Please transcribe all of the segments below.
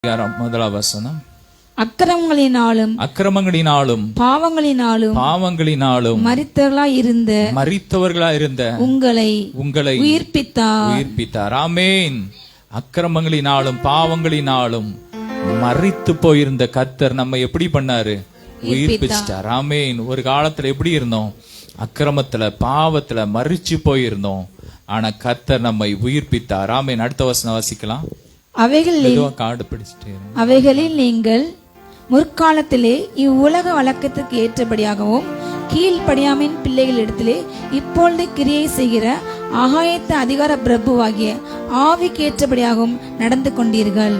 முதலாம் வசனம். அக்கிரமங்களினாலும் பாவங்களினாலும் மரித்தவர்களாய் இருந்த உங்களை உயிர்ப்பித்தார். ஆமென். அக்கிரமங்களினாலும் பாவங்களினாலும் மரித்து போயிருந்த கர்த்தர் நம்ம எப்படி பண்ணாரு? உயிர்ப்பிச்சிட்டார். ஆமென். ஒரு காலத்துல எப்படி இருந்தோம்? அக்கிரமத்துல பாவத்துல மரிச்சு போயிருந்தோம். ஆனா கர்த்தர் நம்மை உயிர்ப்பித்தார். ஆமென். அடுத்த வசனம் வாசிக்கலாம். அவைகளில் நீங்கள் முற்காலத்திலே இவ்வுலக வழக்கத்துக்கு ஏற்றபடியாகவும் கீழ்ப்படியாமின் பிள்ளைகளிடத்திலே இப்பொழுது கிரியை செய்கிற ஆகாயத்த அதிகார பிரபுவாகிய ஆவிக்கு ஏற்றபடியாகவும் நடந்து கொண்டீர்கள்.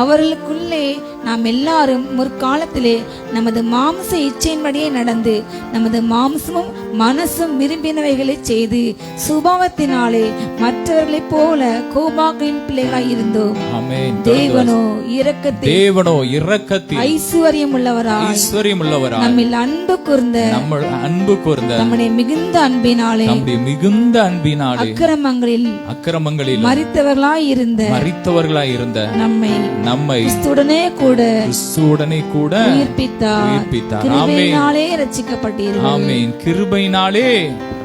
அவர்களுக்குள்ளே நாம் எல்லாரும் முற்காலத்திலே நமது மாம்ச இச்சையின்படியே நடந்து நமது மாம்சமும் மனசும் விரும்பினவைகளை செய்து சுபாவத்தினாலே மற்றவர்களைப் போல கோபாக்களின் பிள்ளைகளாய் இருந்தோம். தேவனோ இரக்கத்தில் ஐஸ்வர்யம் உள்ளவராய் நம்மில் அன்பு கூர்ந்த நம்முடைய மிகுந்த அன்பினாலே அக்கிரமங்களில் மரித்தவர்களாய் இருந்த நம்மை கிறிஸ்துவுடனே கூட உயிர்ப்பித்தார். கிருபையினாலே ரட்சிக்கப்பட்டீர்கள். ஆமென். கிருபையினாலே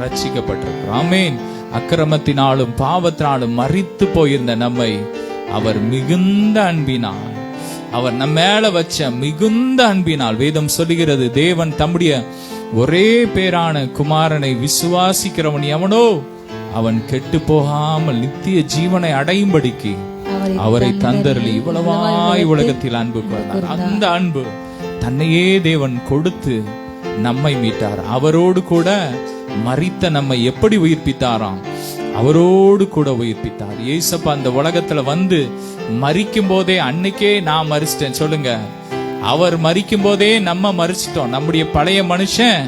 ரட்சிக்கப்பட்டிருக்கிறோம். ஆமென். அக்கிரமத்தினாலும் பாவத்தினாலும் மரித்து போயிருந்த நம்மை அவர் மிகுந்த அன்பினால், அவர் நம்ம மேல வச்ச மிகுந்த அன்பினால், வேதம் சொல்லுகிறது, தேவன் தம்முடைய ஒரே பேரான குமாரனை விசுவாசிக்கிறவன் எவனோ அவன் கெட்டு போகாமல் நித்திய ஜீவனை அடையும்படிக்கு அவரை தந்தருளி இவ்வளவாய் உலகத்தில் அன்பு கொண்டார். அந்த அன்பு தன்னையே தேவன் கொடுத்து நம்மை மீட்டார். அவரோடு கூட மரித்த நம்மை எப்படி உயிர்ப்பித்தாராம்? அவரோடு கூட உயிர்ப்பித்தார். ஏசப்பா அந்த உலகத்துல வந்து மரிக்கும் போதே, அன்னைக்கே நான் மரிச்சிட்டேன் சொல்லுங்க. அவர் மரிக்கும் போதே நம்ம மரிச்சிட்டோம். நம்முடைய பழைய மனுஷன்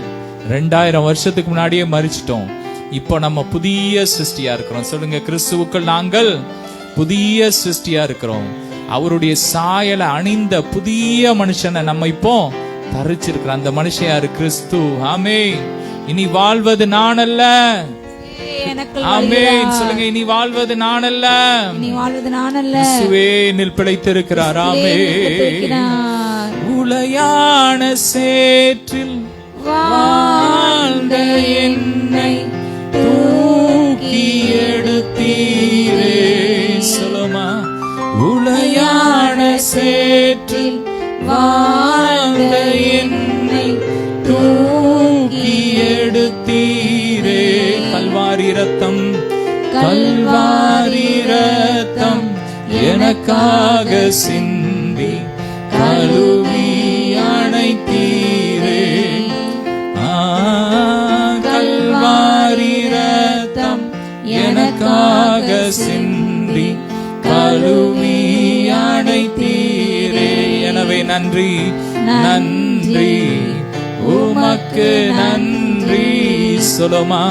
2000 வருஷத்துக்கு முன்னாடியே மரிச்சிட்டோம். இப்போ நம்ம புதிய சிருஷ்டியா இருக்கிறோம். சொல்லுங்க, கிறிஸ்துவுக்குள் நாங்கள் புதிய சிருஷ்டியா இருக்கிறோம். அவருடைய சாயல அணிந்த புதிய மனுஷனை நம்ம இப்போ தரிச்சிருக்கிறோம். அந்த மனுஷன் யாரு? கிறிஸ்து. ஆமென். இனி வாழ்வது நான் அல்ல. ஆமென். சொல்லுங்க, இனி வாழ்வது நான் அல்ல, இயேசுவே என்னில் பிழைத்திருக்கிறார். ஆமென். உளையான சேற்றில் வாழ்ந்த என்னை தூக்கி எடுத்தீரே. சொல்லுமா, உளையான சேற்றில் வாழ்ந்த என்னை தூக்கி எடுத்தீரே. கல்வாரி ரத்தம் எனக்காக சிந்தி கழுவி அணைத்தீரே. கல்வாரி ரத்தம் எனக்காக சிந்தி கழுவி அணைத்தீரே. எனவே நன்றி உமக்கு நன்றி. சொல்லுமா,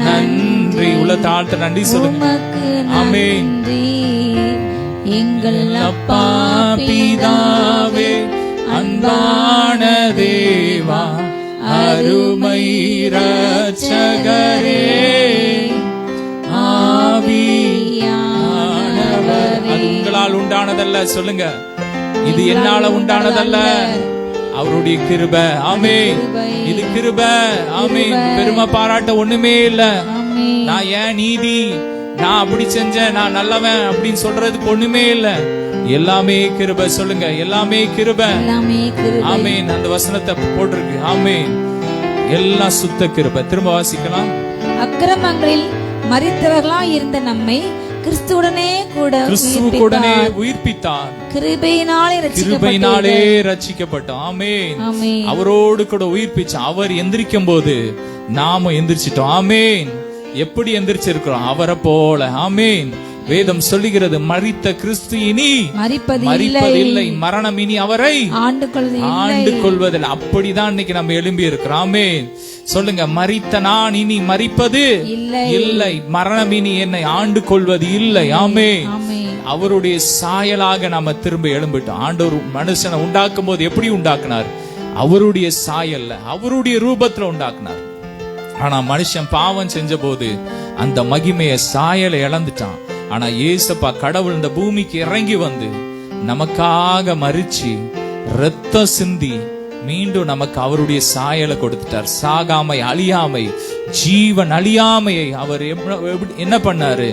நன்றி. உள்ள தாழ்த்த நன்றி சொல்லுங்க. ஆமென். எங்கள் அப்பா பிதாவே, அன்பான தேவா, அருமை இரட்சகரே, ஆவியானவர். அது உங்களால் உண்டானதல்ல. சொல்லுங்க, இது என்னால உண்டானதல்ல, அவருடைய கிருபை. ஆமென். இது கிருபை. ஆமென். பெருமை பாராட்ட ஒண்ணுமே இல்ல. நான் ஏன் நீதி, நான் அப்படி செஞ்சேன், நான் நல்லவன் அப்படின்னு சொல்றதுக்கு ஒண்ணுமே இல்ல. எல்லாமே கிருபை. சொல்லுங்க, எல்லாமே கிருபை. ஆமென். அந்த வசனத்தை போட்டிருக்கு. ஆமென். எல்லாம் சுத்த கிருபை. திரும்ப வாசிக்கலாம். அக்கிரமங்களில் மரித்தவர்களாய் இருந்த நம்மை கிறிஸ்துவுடனே உயிர்ப்பித்தார். கிருபையினாலே ரட்சிக்கப்பட்டோம். ஆமென். அவரோடு கூட உயிர்ப்பிச்சோம். அவர் எந்திரிக்கும் போது நாம எந்திரிச்சிட்டோம். ஆமென். எப்படி எந்திரிச்சிருக்கிறோம்? அவரை போல. ஆமென். வேதம் சொல்லுகிறது, மரித்த கிறிஸ்து இனி மரிப்பதில்லை, மரணம் இனி அவரை ஆண்டு கொள்வதில்லை. அப்படிதான் இன்னைக்கு நம்ம எழும்பி இருக்கிறோம். ஆமென். சொல்லுங்க, மரித்த நான் இனி மரிப்பது இல்லை, மரணம் இனி என்னை ஆண்டு கொள்வது இல்லை. ஆமென். அவருடைய சாயலாக நாம திரும்ப எழும்பிட்டோம். ஆண்டவர் மனுஷனை உண்டாக்கும் போது எப்படி உண்டாக்குனார்? அவருடைய சாயல்ல, அவருடைய ரூபத்துல உண்டாக்குனார். ஆனா மனுஷன் பாவம் செஞ்ச போது அந்த மகிமைய சாயலை இழந்துட்டான். ஆனா ஏசப்பா கடவுள் இந்த பூமிக்கு இறங்கி வந்து நமக்காக மரிச்சு ரத்தம் சிந்தி மீண்டும் நமக்கு அவருடைய சாயலை கொடுத்துட்டார். சாகாமை, அழியாமை, ஜீவன் அழியாமையை அவர் என்ன பண்ணாரு?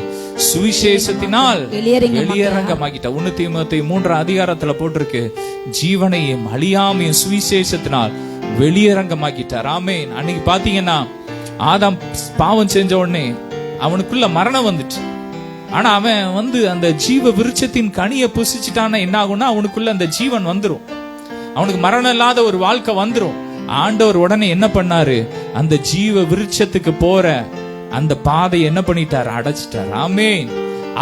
சுவிசேஷத்தினால் வெளியரங்கமாக்கிட்டார். 1 தீமோத்தேயு 3 போட்டிருக்கு, ஜீவனையும் அழியாமையும் சுவிசேஷத்தினால் வெளியரங்கமாக்கிட்டார். ஆமென். அன்னைக்கு பாத்தீங்கன்னா ஆதாம் பாவம் செஞ்ச உடனே அவனுக்குள்ள மரணம் வந்துட்டு. ஆனா அவன் அந்த ஜீவ விருட்சத்தின் கனியை புசிச்சுட்டான என்ன ஆகும்னா அவனுக்குள்ள அந்த ஜீவன் வந்துரும். அவனுக்கு மரணம் இல்லாத ஒரு வாழ்க்கை வந்துரும். ஆண்டவர் உடனே என்ன பண்ணாரு? அந்த ஜீவ விருட்சத்துக்கு போற அந்த பாதையை என்ன பண்ணிட்டார்? அடைச்சிட்டார். ஆமென்.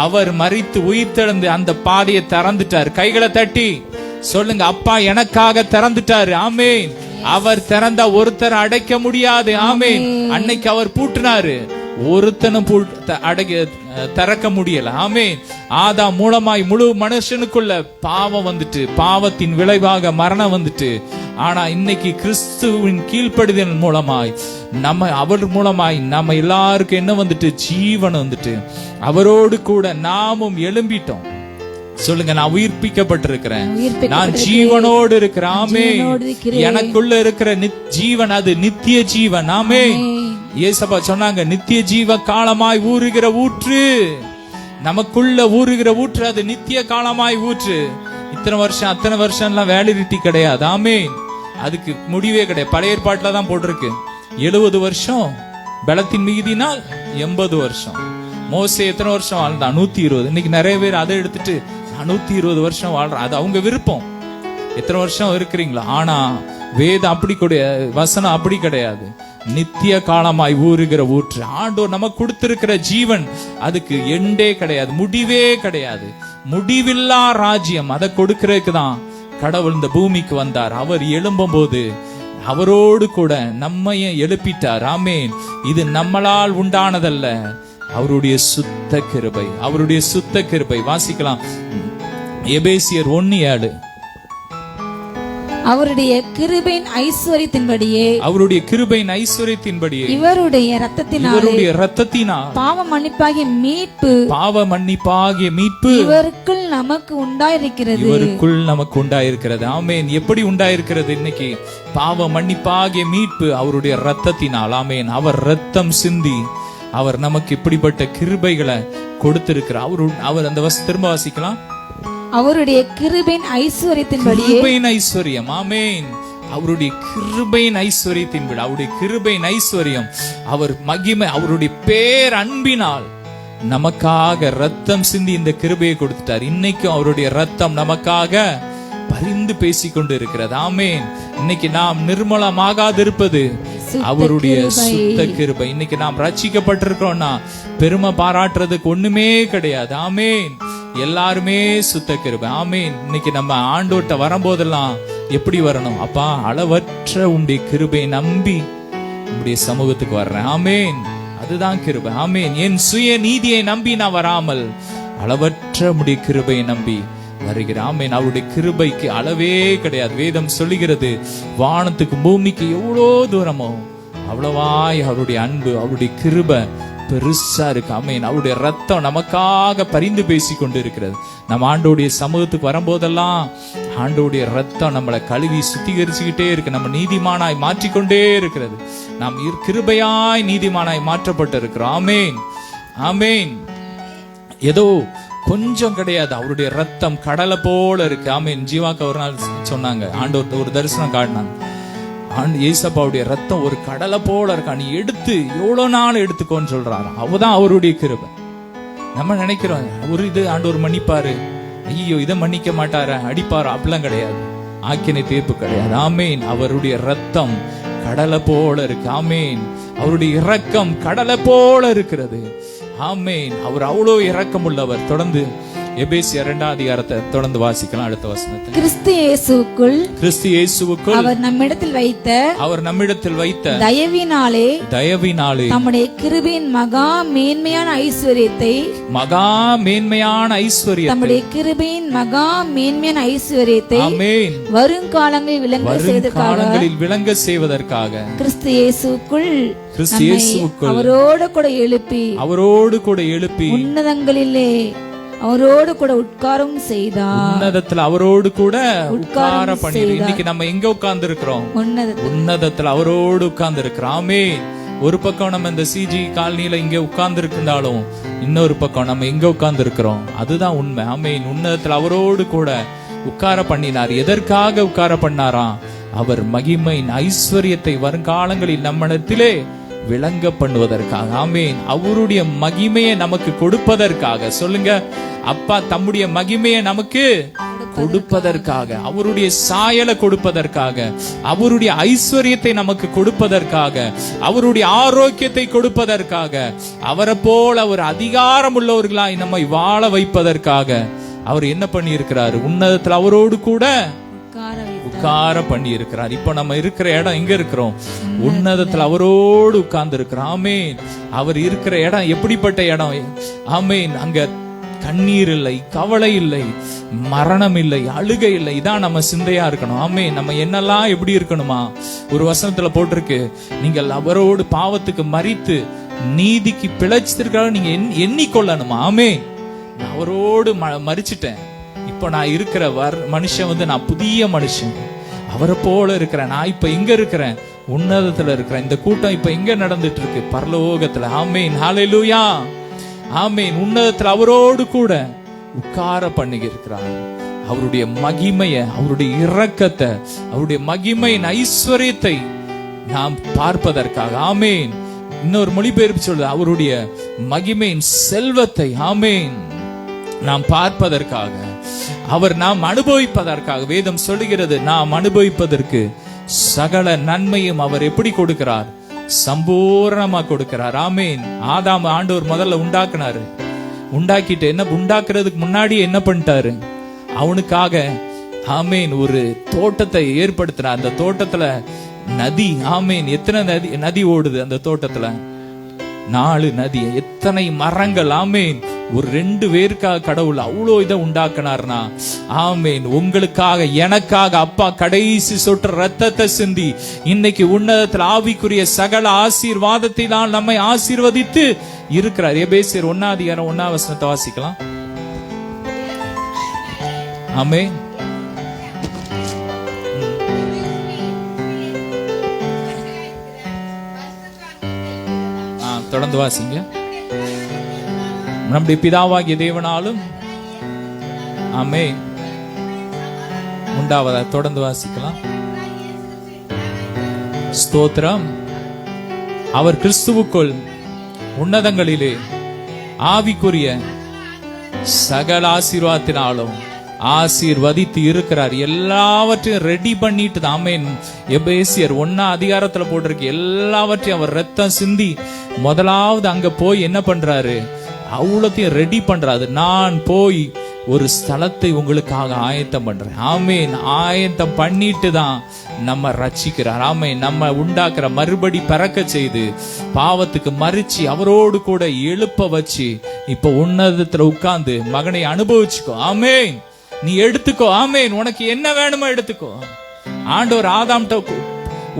அவர் மரித்து உயிர்த்தெழுந்து அந்த பாதையை திறந்துட்டார். கைகளை தட்டி சொல்லுங்க, அப்பா எனக்காக திறந்துட்டாரு. ஆமென். அவர் திறந்தா ஒருத்தர் அடைக்க முடியாது. ஆமென். அன்னைக்கு அவர் பூட்டினாரு, ஒருத்தனும் திறக்க முடியல. ஆமென். ஆதாம் மூலமாய் முழு மனுஷனுக்குள்ள பாவம் வந்துட்டு, பாவத்தின் விளைவாக மரணம் வந்துட்டு. ஆனா இன்னைக்கு கிறிஸ்துவின் கீழ்ப்படிதல் மூலமாய் அவர் மூலமாய் நம்ம எல்லாருக்கும் என்ன வந்துட்டு? ஜீவன் வந்துட்டு. அவரோடு கூட நாமும் எழும்பிட்டோம். சொல்லுங்க, நான் உயிர்ப்பிக்கப்பட்டிருக்கிறேன், நான் ஜீவனோடு இருக்கிறேன். ஆமென். எனக்குள்ள இருக்கிற ஜீவன் அது நித்திய ஜீவன். ஆமென். இயேசப்பா சொன்னாங்க, நித்திய ஜீவ காலமாய் ஊறுகிற ஊற்று. நமக்குள்ள ஊறுகிற ஊற்று அது நித்திய காலமாய் ஊற்று. இத்தனை வருஷம் அத்தனை வருஷம்லாம் வேலிடிட்டி கிடையாது. ஆமென். அதுக்கு முடிவே கிடையாது. பழைய ஏற்பாட்டுல தான் போட்டிருக்கு 70 வருஷம் பலத்தின் மிகுதினால் 80 வருஷம். மோசே எத்தனை வருஷம் வாழ்ந்தான்? 120. இன்னைக்கு நிறைய பேர் அதை எடுத்துட்டு 120 வருஷம் வாழ்றான். அது அவங்க விருப்பம். எத்தனை வருஷம் இருக்கிறீங்களா? ஆனா வேதம் அப்படி வசனம் அப்படி கிடையாது. நித்திய காலமாய் ஊறுகிற ஊற்று. ஆண்டவர் நமக்கு கொடுத்திருக்கிற ஜீவன் அதுக்கு எண்டே கிடையாது, முடிவே கிடையாது. முடிவில்லா ராஜ்யம் அதை கொடுக்கிறதுக்கு தான் கடவுள் இந்த பூமிக்கு வந்தார். அவர் எழும்பும் போது அவரோடு கூட நம்மையும் எழுப்பிட்டார். ஆமென். இது நம்மளால் உண்டானதல்ல, அவருடைய சுத்த கிருபை. அவருடைய சுத்த கிருபை. வாசிக்கலாம், எபேசியர் 1:7. அவருடைய கிருபையின் ஐஸ்வரியத்தின்படியே, அவருடைய கிருபையின் ஐஸ்வரியத்தின்படியே இவருடைய இரத்தத்தினால் பாவ மன்னிப்பாகிய மீட்பு இவருக்குள் நமக்கு உண்டாயிருக்கிறது. இவருக்குள் நமக்கு உண்டாயிருக்கிறது. ஆமென். எப்படி உண்டாயிருக்கிறது? இன்னைக்கு பாவ மன்னிப்பாகிய மீட்பு அவருடைய இரத்தத்தினால். ஆமென். அவர் இரத்தம் சிந்தி அவர் நமக்கு இப்படிப்பட்ட கிருபைகளை கொடுத்திருக்கிறார். அவர் அந்த திரும்ப வாசிக்கலாம். அவருடைய கிருபையின் ஐஸ்வரியத்தின்படியே, கிருபையின் ஐஸ்வரியம். ஆமென். அவருடைய கிருபையின் ஐஸ்வரியத்தின்படி, அவருடைய கிருபையின் ஐஸ்வரியம், அவர் மகிமை, அவருடைய பேர் அன்பினால் நமக்காக ரத்தம் சிந்தி இந்த கிருபையை கொடுத்துட்டார். இன்னைக்கும் அவருடைய ரத்தம் நமக்காக பரிந்து பேசிக்கொண்டு இருக்கிறது. ஆமென். இன்னைக்கு நாம் நிர்மலமாகாதிருப்பது அவருடைய சுத்த கிருபை. இன்னைக்கு நாம் ரட்சிக்கப்பட்டிருக்கிறோம்னா பெருமை பாராட்டுறதுக்கு ஒண்ணுமே கிடையாது. ஆமென். எல்லாருமே சுத்த கிருபை. ஆமென். இன்னைக்கு நம்ம ஆண்டோட்ட வரும்போதெல்லாம் எப்படி வரணும்? அப்பா, அளவற்ற உம்முடைய கிருபையை நம்பி உம்முடைய சமூகத்துக்கு வர்றேன். ஆமென். அதுதான் கிருபை. ஆமென். என் சுய நீதியை நம்பி நான் வராமல் அளவற்ற உம்முடைய கிருபையை நம்பி வருகிறேன். ஆமென். அவருடைய கிருபைக்கு அளவே கிடையாது. வேதம் சொல்லுகிறது, வானத்துக்கு பூமிக்கு எவ்வளோ தூரமோ அவ்வளவாய் அவருடைய அன்பு, அவருடைய கிருபை பெருசா இருக்கு. ஆமென். அவருடைய ரத்தம் நமக்காக பரிந்து பேசி கொண்டு இருக்கிறது. நம்ம ஆண்டோடைய சமூகத்துக்கு வரும்போதெல்லாம் ஆண்டோடைய ரத்தம் நம்மளை கழுவி சுத்திகரிச்சுக்கிட்டே இருக்கு. நம்ம நீதிமானாய் மாற்றிக்கொண்டே இருக்கிறது. நாம் கிருபையாய் நீதிமானாய் மாற்றப்பட்டு இருக்கிறோம். ஆமென். ஆமென். ஏதோ கொஞ்சம் கிடையாது. அவருடைய ரத்தம் கடலை போல இருக்கு. ஆமென். ஜீவாக்கு ஒரு நாள் சொன்னாங்க, ஆண்டவர் ஒரு தரிசனம் காட்டினாங்க. ஏசப்பாவுடைய ரத்தம் ஒரு கடலை போல இருக்கா, நீ எடுத்து எவ்வளவு நாள் எடுத்துக்கோன்னு சொல்றாரு. அவதான் அவருடைய கிருபை. நம்ம நினைக்கிறோம் ஒரு இது ஆண்டவர் மன்னிப்பாரு, ஐயோ இதை மன்னிக்க மாட்டாரு, அடிப்பாரு, அப்படிலாம் கிடையாது. ஆக்கினை தீர்ப்பு கிடையாது. ஆமேன். அவருடைய ரத்தம் கடலை போல இருக்கு. ஆமேன். அவருடைய இரக்கம் கடலை போல இருக்கிறது. ஆமேன். அவர் அவ்வளோ இரக்கம் உள்ளவர். தொடர்ந்து எபேசியர் 2 தொடர்ந்து வாசிக்கலாம். அடுத்த வசனத்தை. கிறிஸ்து இயேசுவுக்குள் அவர் நம்மிடத்தில் வைத்த தயவினாலே நம்முடைய கிருபையின் மகா மேன்மையான ஐஸ்வரியத்தை நம்முடைய கிருபையின் மகா மேன்மையான ஐஸ்வரியத்தை ஆமென் வருங்காலங்களில் விளங்க செய்வதற்காக கிறிஸ்து இயேசுவுக்குள் அவரோடு கூட எழுப்பி உன்னதங்களிலே அவரோடு கூட உட்காரும் செய்தார். உன்னதத்துல அவரோடு கூட உட்கார பண்ணி. இன்னைக்கு நம்ம எங்க உட்கார்ந்து இருக்கிறோம்? உன்னதத்துல அவரோடு உட்கார்ந்து இருக்கிறோம். ஆமென். ஒரு பக்கம் நம்ம இந்த சிஜி காலனியில இங்க உட்கார்ந்து இருந்தாலும் இன்னொரு பக்கம் நம்ம எங்க உட்கார்ந்து இருக்கிறோம்? அதுதான் உண்மை. ஆமென். உன்னதத்துல அவரோடு கூட உட்கார பண்ணினார். எதற்காக உட்கார பண்ணாராம்? அவர் மகிமையின் ஐஸ்வர்யத்தை வருங்காலங்களில் நம்மிடத்திலே விளங்க பண்ணுவதற்காக. ஆமென். அவருடைய மகிமையை நமக்கு கொடுப்பதற்காக. சொல்லுங்க, அப்பா தம்முடைய மகிமையை நமக்கு கொடுப்பதற்காக, அவருடைய சாயலை கொடுப்பதற்காக, அவருடைய ஐஸ்வர்யத்தை நமக்கு கொடுப்பதற்காக, அவருடைய ஆரோக்கியத்தை கொடுப்பதற்காக, அவரை போல ஒரு அதிகாரம் உள்ளவர்களாய் நம்மை வாழ வைப்பதற்காக அவர் என்ன பண்ணி இருக்கிறாரு? உன்னதத்தில் அவரோடு கூட உட்கார பண்ணி இருக்கிறார். இப்ப நம்ம இருக்கிற இடம் எங்க இருக்கிறோம்? உன்னதத்தில் அவரோடு உட்கார்ந்து இருக்கிறோம். ஆமென். அவர் இருக்கிற இடம் எப்படிப்பட்ட இடம்? ஆமென். அங்க கண்ணீர் இல்லை, கவலை இல்லை, மரணம் இல்லை, அழுகை இல்லை. இதான் நம்ம சிந்தையா இருக்கணும். ஆமென். நம்ம என்னெல்லாம் எப்படி இருக்கணுமா? ஒரு வசனத்துல போட்டிருக்கு, நீங்கள் அவரோடு பாவத்துக்கு மரித்து நீதிக்கு பிழைச்சிருக்கிற நீங்க எண்ணிக்கொள்ளணுமா? ஆமென். நான் அவரோடு மரிச்சிட்டேன். இப்ப நான் இருக்கிற மனுஷன் நான் புதிய மனுஷன். அவரை போல இருக்கிறேன். நான் இப்ப எங்க இருக்கிறேன்? உன்னதத்துல இருக்கிறேன். இந்த கூட்டம் இப்ப எங்க நடந்துட்டு இருக்கு? பரலோகத்துல. ஆமென். ஹல்லேலூயா. ஆமென். உன்னதத்துல அவரோடு கூட உட்கார பண்ணி இருக்கிறார். அவருடைய மகிமைய, அவருடைய இரக்கத்தை, அவருடைய மகிமையின் ஐஸ்வர்யத்தை நாம் பார்ப்பதற்காக. ஆமென். இன்னொரு மொழிபெயர்ப்பு சொல்லுது, அவருடைய மகிமையின் செல்வத்தை ஆமென் நாம் பார்ப்பதற்காக, அவர் நாம் அனுபவிப்பதற்காக. வேதம் சொல்லுகிறது, நாம் அனுபவிப்பதற்கு சகல நன்மையும் அவர் எப்படி கொடுக்கிறார்? சம்பூர்ணமா கொடுக்கிறார். ஆமென். ஆதாம் ஆண்டவர் முதல்ல உண்டாக்குனாரு. உண்டாக்கிட்டு என்ன உண்டாக்குறதுக்கு முன்னாடி என்ன பண்ணிட்டாரு? அவனுக்காக ஆமென் ஒரு தோட்டத்தை ஏற்படுத்தினார். அந்த தோட்டத்துல நதி. ஆமென். எத்தனை நதி ஓடுது அந்த தோட்டத்துல? 4 நதி. எத்தனை மரங்கள். ஆமென். ஒரு 2 பேருக்காக கடவுள் அவ்வளோ இதை உண்டாக்குனார்னா, ஆமென், உங்களுக்காக எனக்காக அப்பா கடைசி சொட்டு ரத்தத்தை சிந்தி இன்னைக்கு உன்னதத்தில் ஆவிக்குரிய சகல ஆசீர்வாதத்தினால் நம்மை ஆசீர்வதித்து இருக்கிறார். எபேசியர் 1:1 வாசிக்கலாம். ஆமென். தொடர்ந்து வாசிங்க. நம்முடைய பிதாவாகிய தேவனாலும் ஆமென் உண்டாவதா. தொடர்ந்து வாசிக்கலாம். ஸ்தோத்திரம். அவர் கிறிஸ்துவுக்குள் உன்னதங்களிலே ஆவிக்குரிய சகல ஆசீர்வாதத்தினாலும் ஆசீர்வதித்து இருக்கிறார். எல்லாவற்றையும் ரெடி பண்ணிட்டு. ஆமென். எபேசியர் 1 போட்டிருக்கு. எல்லாவற்றையும் அவர் ரத்தம் சிந்தி முதலாவது அங்க போய் என்ன பண்றாரு? அவ்வளோத்தையும் ரெடி பண்றாரு. நான் போய் ஒரு ஸ்தலத்தை உங்களுக்காக ஆயத்தம் பண்றேன். ஆமென். ஆயத்தம் பண்ணிட்டு தான் நம்ம ரட்சிக்கிறார். ஆமென். நம்ம உண்டாக்குற மறுபடி பிறக்க செய்து பாவத்துக்கு மறிச்சு அவரோடு கூட எழுப்ப வச்சு இப்ப உன்னதத்துல உட்கார்ந்து மகனை அனுபவிச்சுக்கோ. ஆமென். நீ எடுத்துக்கோ. ஆமென். உனக்கு என்ன வேணுமோ எடுத்துக்கோ. ஆண்டவர் ஆதாம்கிட்ட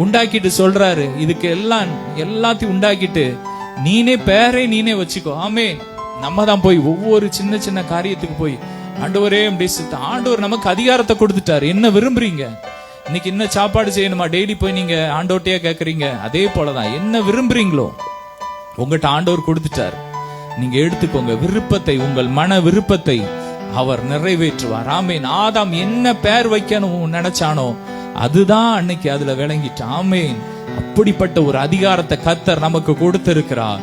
உண்டாக்கிட்டு சொல்றாரு, இதுக்கு எல்லாத்தையும் உண்டாக்கிட்டு நீனே பேரை நீனே வச்சுக்கோ. ஆமென். நம்ம தான் போய் ஒவ்வொரு சின்ன சின்ன காரியத்துக்கு போய் ஆண்டவரே ஆண்டவர் நமக்கு அதிகாரத்தை கொடுத்துட்டாரு. என்ன விரும்புறீங்க? இன்னைக்கு என்ன சாப்பாடு செய்யணுமா? டெய்லி போய் நீங்க ஆண்டவர்கிட்டயே கேக்குறீங்க. அதே போலதான் என்ன விரும்புறீங்களோ உங்ககிட்ட ஆண்டவர் கொடுத்துட்டார். நீங்க எடுத்துக்கோங்க. விருப்பத்தை, உங்கள் மன விருப்பத்தை அவர் நிறைவேற்றுவார். ஆமென். ஆதாம் என்ன பேர் வைக்கணும் நினைச்சானோ அதுதான் அன்னைக்கு அதுல விளங்கிட்டான். ஆமென். அப்படிப்பட்ட ஒரு அதிகாரத்தை கர்த்தர் நமக்கு கொடுத்திருக்கிறார்.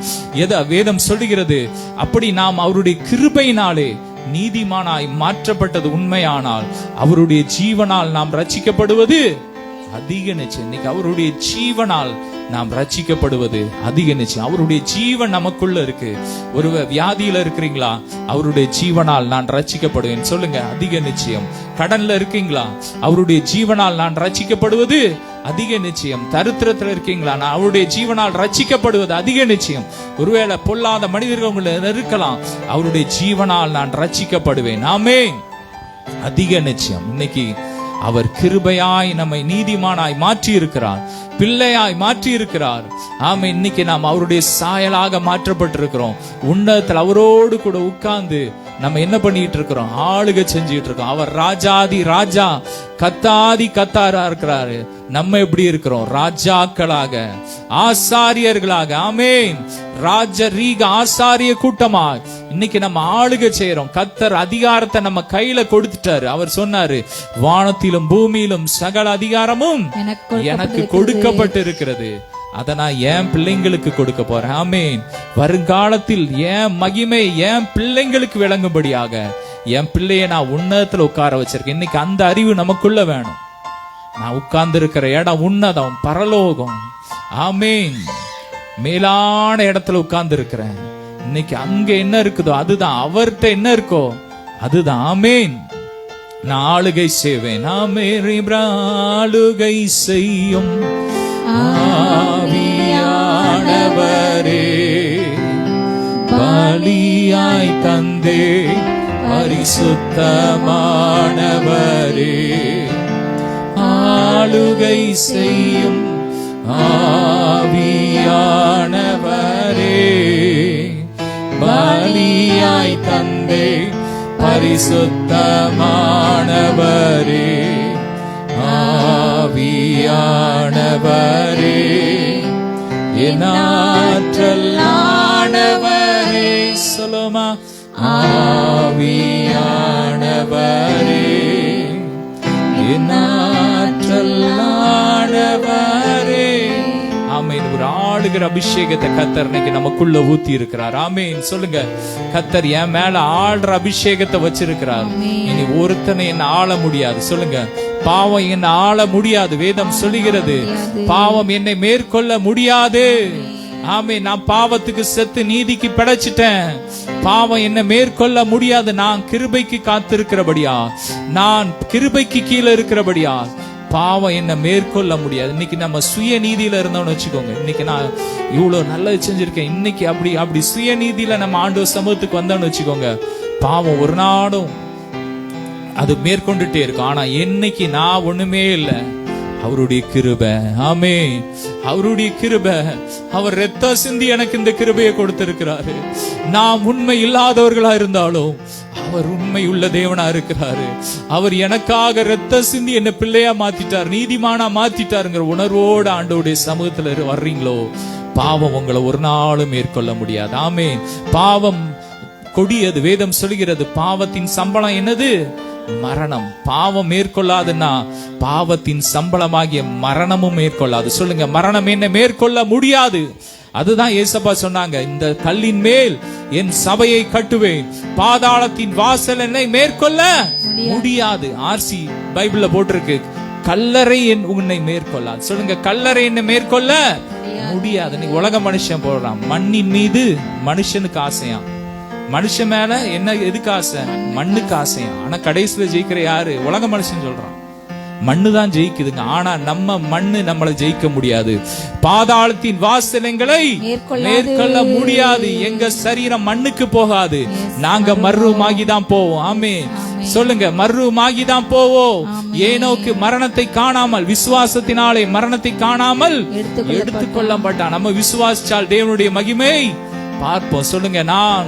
வேதம் சொல்லுகிறது, அப்படி நாம் அவருடைய கிருபையினாலே நீதிமானாய் மாற்றப்பட்டது உண்மையானால் அவருடைய ஜீவனால் நாம் ரட்சிக்கப்படுவது அதிக நிச்சயம். இன்னைக்கு அவருடைய ஜீவனால் நாம் ரட்சிக்கப்படுவது அதிக நிச்சயம். அவருடைய ஜீவன் நமக்குள்ள இருக்கு. ஒரு வியாதியில இருக்கிறீங்களா? அவருடைய ஜீவனால் நான் ரட்சிக்கப்படுவேன் சொல்லுங்க. அதிக நிச்சயம். கடன்ல இருக்கீங்களா? அவருடைய ஜீவனால் நான் ரட்சிக்கப்படுவது அதிக நிச்சயம். தரித்திரத்தில் இருக்கீங்களா? நான் அவருடைய ஜீவனால் ரட்சிக்கப்படுவது அதிக நிச்சயம். ஒருவேளை பொல்லாத மனிதர்கள் உங்களை இருக்கலாம். அவருடைய ஜீவனால் நான் ரட்சிக்கப்படுவேன். ஆமென். அதிக நிச்சயம். இன்னைக்கு அவர் கிருபையாய் நம்மை நீதிமானாய் மாற்றி இருக்கிறார், பிள்ளையாய் மாற்றி இருக்கிறார். ஆமா, இன்னைக்கு நாம் அவருடைய சாயலாக மாற்றப்பட்டிருக்கிறோம். உன்னதத்தில் அவரோடு கூட உட்கார்ந்து நம்ம என்ன பண்ணிட்டு இருக்கிறோம்? ஆளுகை செஞ்சுட்டு இருக்கோம். அவர் ராஜாதி ராஜா, கத்தாதி கத்தாரா இருக்கிறாரு. நம்ம எப்படி இருக்கிறோம்? ராஜாக்களாக, ஆசாரியர்களாக. ஆமென். ராஜரீக ஆசாரிய கூட்டமா இன்னைக்கு நம்ம ஆளுகை செய்யறோம். கத்தர் அதிகாரத்தை நம்ம கையில கொடுத்துட்டாரு. அவர் சொன்னாரு, வானத்திலும் பூமியிலும் சகல அதிகாரமும் எனக்கு கொடுக்கப்பட்டு இருக்கிறது. அத நான் என் பிள்ளைங்களுக்கு கொடுக்க போறேன். ஆமென். வருங்காலத்தில் என் மகிமை என் பிள்ளைங்களுக்கு விளங்கும்படியாக என் பிள்ளைய நான் உன்னதத்துல உட்கார வச்சிருக்கேன். இன்னைக்கு அந்த அறிவு நமக்குள்ள வேணும். நான் உட்கார்ந்து இருக்கிற இடம் உன்னதம், பரலோகம். ஆமென். மேலான இடத்துல உட்கார்ந்து இருக்கிறேன். இன்னைக்கு அங்க என்ன இருக்குதோ அதுதான், அவர்கிட்ட என்ன இருக்கோ அதுதான். ஆமென். நான் ஆளுகை செய்வேன். ஆளுகை செய்யும் ஆவியானவரே, பலியாய் தந்தே பரிசுத்தமானவரே, ஆளுகை செய்யும் ஆவியானவரே, பலியாய் தந்தே பரிசுத்தமானவரே, ஆவியானவரே, என் ஆற்றலானவரே. சொல்லுமா, ஆவியானவரே, என் ஆற்றலானவரே. ஆமென். ஒரு ஆளுகிற அபிஷேகத்தை கத்தர் இன்னைக்கு நமக்குள்ள ஊத்தி இருக்கிறார். ஆமென். சொல்லுங்க, கத்தர் என் மேல ஆள்ற அபிஷேகத்தை வச்சிருக்கிறார். இனி ஒருத்தனை என்ன ஆள முடியாது. சொல்லுங்க, பாவம் என்ன ஆள முடியாது. வேதம் சொல்லுகிறது, பாவம் என்னை மேற்கொள்ள முடியாது. ஆமென். நான் பாவத்துக்கு செத்து நீதிக்கு பிழைச்சிட்டேன். பாவம் என்ன மேற்கொள்ள முடியாது. நான் கிருபைக்கு காத்திருக்கிறபடியா, நான் கிருபைக்கு கீழே இருக்கிறபடியா பாவம் என்ன மேற்கொள்ள முடியாது. இன்னைக்கு நம்ம சுய நீதியில இருந்தோம்னு வச்சுக்கோங்க. இன்னைக்கு நான் இவ்வளவு நல்லது செஞ்சிருக்கேன், இன்னைக்கு அப்படி சுய நீதியில நம்ம ஆண்டவர் சமூகத்துக்கு வந்தோம்னு வச்சுக்கோங்க, பாவம் ஒரு நாளும் அது மேற்கொண்டுட்டே இருக்கும். ஆனா என்னைக்கு நான் ஒண்ணுமே இல்லை, அவருடைய கிருபை. ஆமென். அவருடைய கிருபை. அவர் ரத்த சிந்தி எனக்கு இந்த கிருபையை கொடுத்திருக்கிறாரு. நாம் உண்மை இல்லாதவர்களா இருந்தாலும் அவர் உண்மை உள்ள தேவனா இருக்கிறாரு. அவர் எனக்காக ரத்த சிந்தி என்ன பிள்ளையா மாத்திட்டார், நீதிமானா மாத்திட்டாருங்கிற உணர்வோடு ஆண்டவருடைய சமூகத்துல வர்றீங்களோ, பாவம் உங்களை ஒரு நாளும் மேற்கொள்ள முடியாது. ஆமென். பாவம் கொடியது. வேதம் சொல்கிறது, பாவத்தின் சம்பளம் என்னது? மரணம். பாவம் மேற்கொள்ளாதுன்னா பாவத்தின் சம்பளமாகிய மரணமும் மேற்கொள்ளாது. சொல்லுங்க, மரணம் என்ன மேற்கொள்ள முடியாது. அதுதான் ஏசப்பா சொன்னாங்க, இந்த கல்லின் மேல் என் சபையை கட்டுவேன், பாதாளத்தின் வாசல் என்னை மேற்கொள்ள முடியாது. ஆர்சி பைபிள்ல போட்டிருக்கு, கல்லறை உன்னை மேற்கொள்ளாது. சொல்லுங்க, கல்லறை என்ன மேற்கொள்ள முடியாது. நீ உலக மனுஷன் போடுறான், மண்ணின் மீது மனுஷனுக்கு ஆசையா, மனுஷன் மேல என்ன எதுக்கு ஆசை? மண்ணுக்கு ஆசையா. ஆனா கடைசியில ஜெயிக்கிற யாரு? உலக மனுஷன் சொல்றான். மண்ணு தான் ஜெயிக்குதுங்க. ஆனா நம்ம மண்ணு நம்மளை ஜெயிக்க முடியாது. பாதாளத்தின் வாசலங்களை மேற்கொள்ள முடியாது. எங்க சரீரம் மண்ணுக்கு போகாது. நாங்க மர்ரூமாகி தான் போவோம். ஆமென். சொல்லுங்க, மர்ரூமாகி தான் போவோம். ஏனோக்கு மரணத்தை காணாமல், விசுவாசத்தினாலே மரணத்தை காணாமல் எடுத்துக்கொள்ளப்பட்டான். நம்ம விசுவாசிச்சால் தேவனுடைய மகிமை பார்ப்போம். சொல்லுங்க, நான்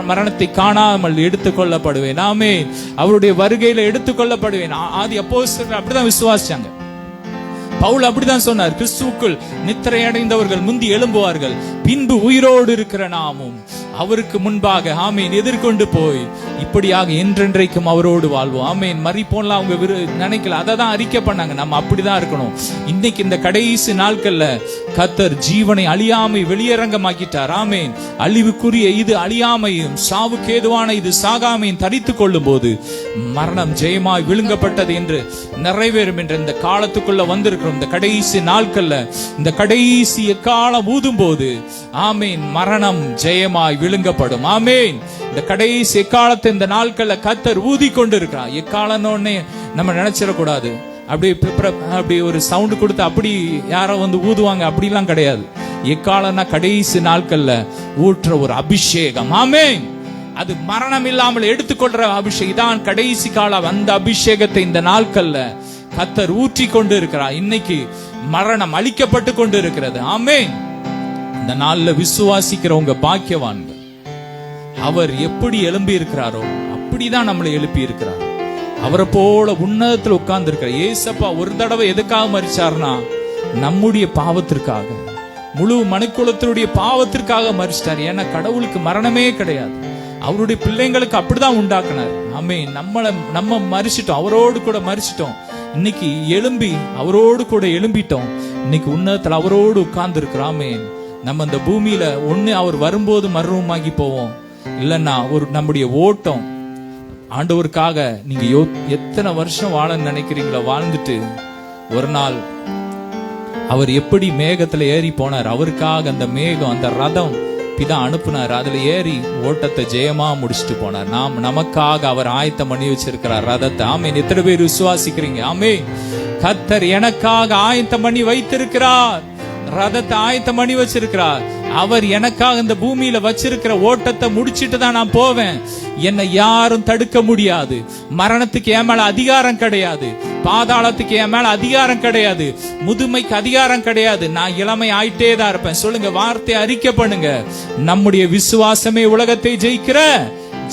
மரணத்தை காணாமல் எடுத்துக்கொள்ளப்படுவேன். ஆமென். அவருடைய வருகையில எடுத்துக்கொள்ளப்படுவேன். ஆதி அப்போஸ்தலர்கள் அப்படிதான் விசுவாசிச்சாங்க. பவுல் அப்படிதான் சொன்னார், கிறிஸ்துவுக்குள் நித்திரை அடைந்தவர்கள் முந்தி எழும்புவார்கள், பின்பு உயிரோடு இருக்கிற நாமும் அவருக்கு முன்பாக ஆமேன் எதிர்கொண்டு போய் இப்படியாக என்றென்றைக்கும் அவரோடு வாழ்வோம். ஆமேன். மரிப்போம்லாம் அவங்க நினைக்கல, அதை தான் அறிக்கை பண்ணாங்க. நம்ம அப்படிதான் இருக்கணும். இன்னைக்கு இந்த கடைசி நாட்கள்ல கர்த்தர் ஜீவனை அழியாமை வெளியரங்கமாக்கிட்டார். ஆமேன். அழிவுக்குரிய இது அழியாமையும் சாவுக்கு ஏதுவான இது சாகாமையும் தரித்துக் கொள்ளும் போது மரணம் ஜெயமாய் விழுங்கப்பட்டது என்று நிறைவேறும் என்ற இந்த காலத்துக்குள்ள வந்திருக்கிறோம். இந்த கடைசி நாட்கள்ல இந்த கடைசி காலம் ஊதும் போது ஆமேன் மரணம் ஜெயமாய் விழுங்கப்படும். ஆமேன். இந்த கடைசி எக்காலத்தை இந்த நாட்கள்ல கர்த்தர் ஊதி கொண்டு இருக்கிறார். எக்காலன்னே நம்ம நினைச்சிடக்கூடாது. அப்படி ஒரு சவுண்ட் கொடுத்து அப்படி யாரோ வந்து ஊதுவாங்க அப்படிலாம் கிடையாது. எக்காலன்னா கடைசி நாட்கள்ல ஊற்ற ஒரு அபிஷேகம். ஆமேன். அது மரணம் இல்லாமல் எடுத்துக்கொள்ற அபிஷேகம். இதான் கடைசி காலம். அந்த அபிஷேகத்தை இந்த நாட்கள்ல கர்த்தர் ஊற்றி கொண்டு இருக்கிறார். இன்னைக்கு மரணம் அழிக்கப்பட்டு கொண்டு இருக்கிறது. ஆமேன். இந்த நாள்ல விசுவாசிக்கிறவங்க பாக்கியவான்கள். அவர் எப்படி எழும்பி இருக்கிறாரோ அப்படிதான் நம்மளை எழுப்பி இருக்கிறார். அவரை போல உன்னதத்துல உட்கார்ந்து இருக்கிறார். ஏசப்பா ஒரு தடவை எதுக்காக மரிச்சார்னா நம்முடைய பாவத்திற்காக, முழு மனுக்குலத்தினுடைய பாவத்திற்காக மரிச்சிட்டார். ஏன்னா கடவுளுக்கு மரணமே கிடையாது. அவருடைய பிள்ளைங்களுக்கு அப்படிதான் உண்டாக்குனார். ஆமென். நம்ம மரிச்சிட்டோம், அவரோடு கூட மரிச்சிட்டோம். இன்னைக்கு எழும்பி அவரோடு கூட எழும்பிட்டோம். இன்னைக்கு உன்னதத்துல அவரோடு உட்கார்ந்து இருக்கிறோம். ஆமென். நம்ம இந்த பூமியில ஒண்ணு அவர் வரும்போது மர்வமாகி போவோம், இல்லைன்னா ஒரு நம்முடைய ஓட்டம் ஆண்டவருக்காக. நீங்க எத்தனை வருஷம் வாழ நினைக்கிறீங்களோ வாழ்ந்துட்டு ஒரு நாள் அவர் எப்படி மேகத்துல ஏறி போனார், அவருக்காக அந்த மேகம் அந்த ரதம் பிதா அனுப்புனார், அதுல ஏறி ஓட்டத்தை ஜெயமா முடிச்சுட்டு போனார். நமக்காக அவர் ஆயத்தம் பண்ணி வச்சிருக்கிறார் ரதத்தை. ஆமென். எத்தனை பேர் விசுவாசிக்கிறீங்க? ஆமென். கர்த்தர் எனக்காக ஆயத்தம் பண்ணி வைத்திருக்கிறார், ரதத்தை ஆயத்தம் பண்ணி வச்சிருக்கிறார். அவர் எனக்காக இந்த பூமியில வச்சிருக்கிற ஓட்டத்தை முடிச்சிட்டு தான் நான் போவேன். என்னை யாரும் தடுக்க முடியாது. மரணத்துக்கு என் மேல அதிகாரம் கிடையாது, பாதாளத்துக்கு என் மேல அதிகாரம் கிடையாது, முதுமைக்கு அதிகாரம் கிடையாது. நான் இளமை ஆயிட்டே தான் இருப்பேன். சொல்லுங்க, வார்த்தை அறிக்கை பண்ணுங்க. நம்முடைய விசுவாசமே உலகத்தை ஜெயிக்கிற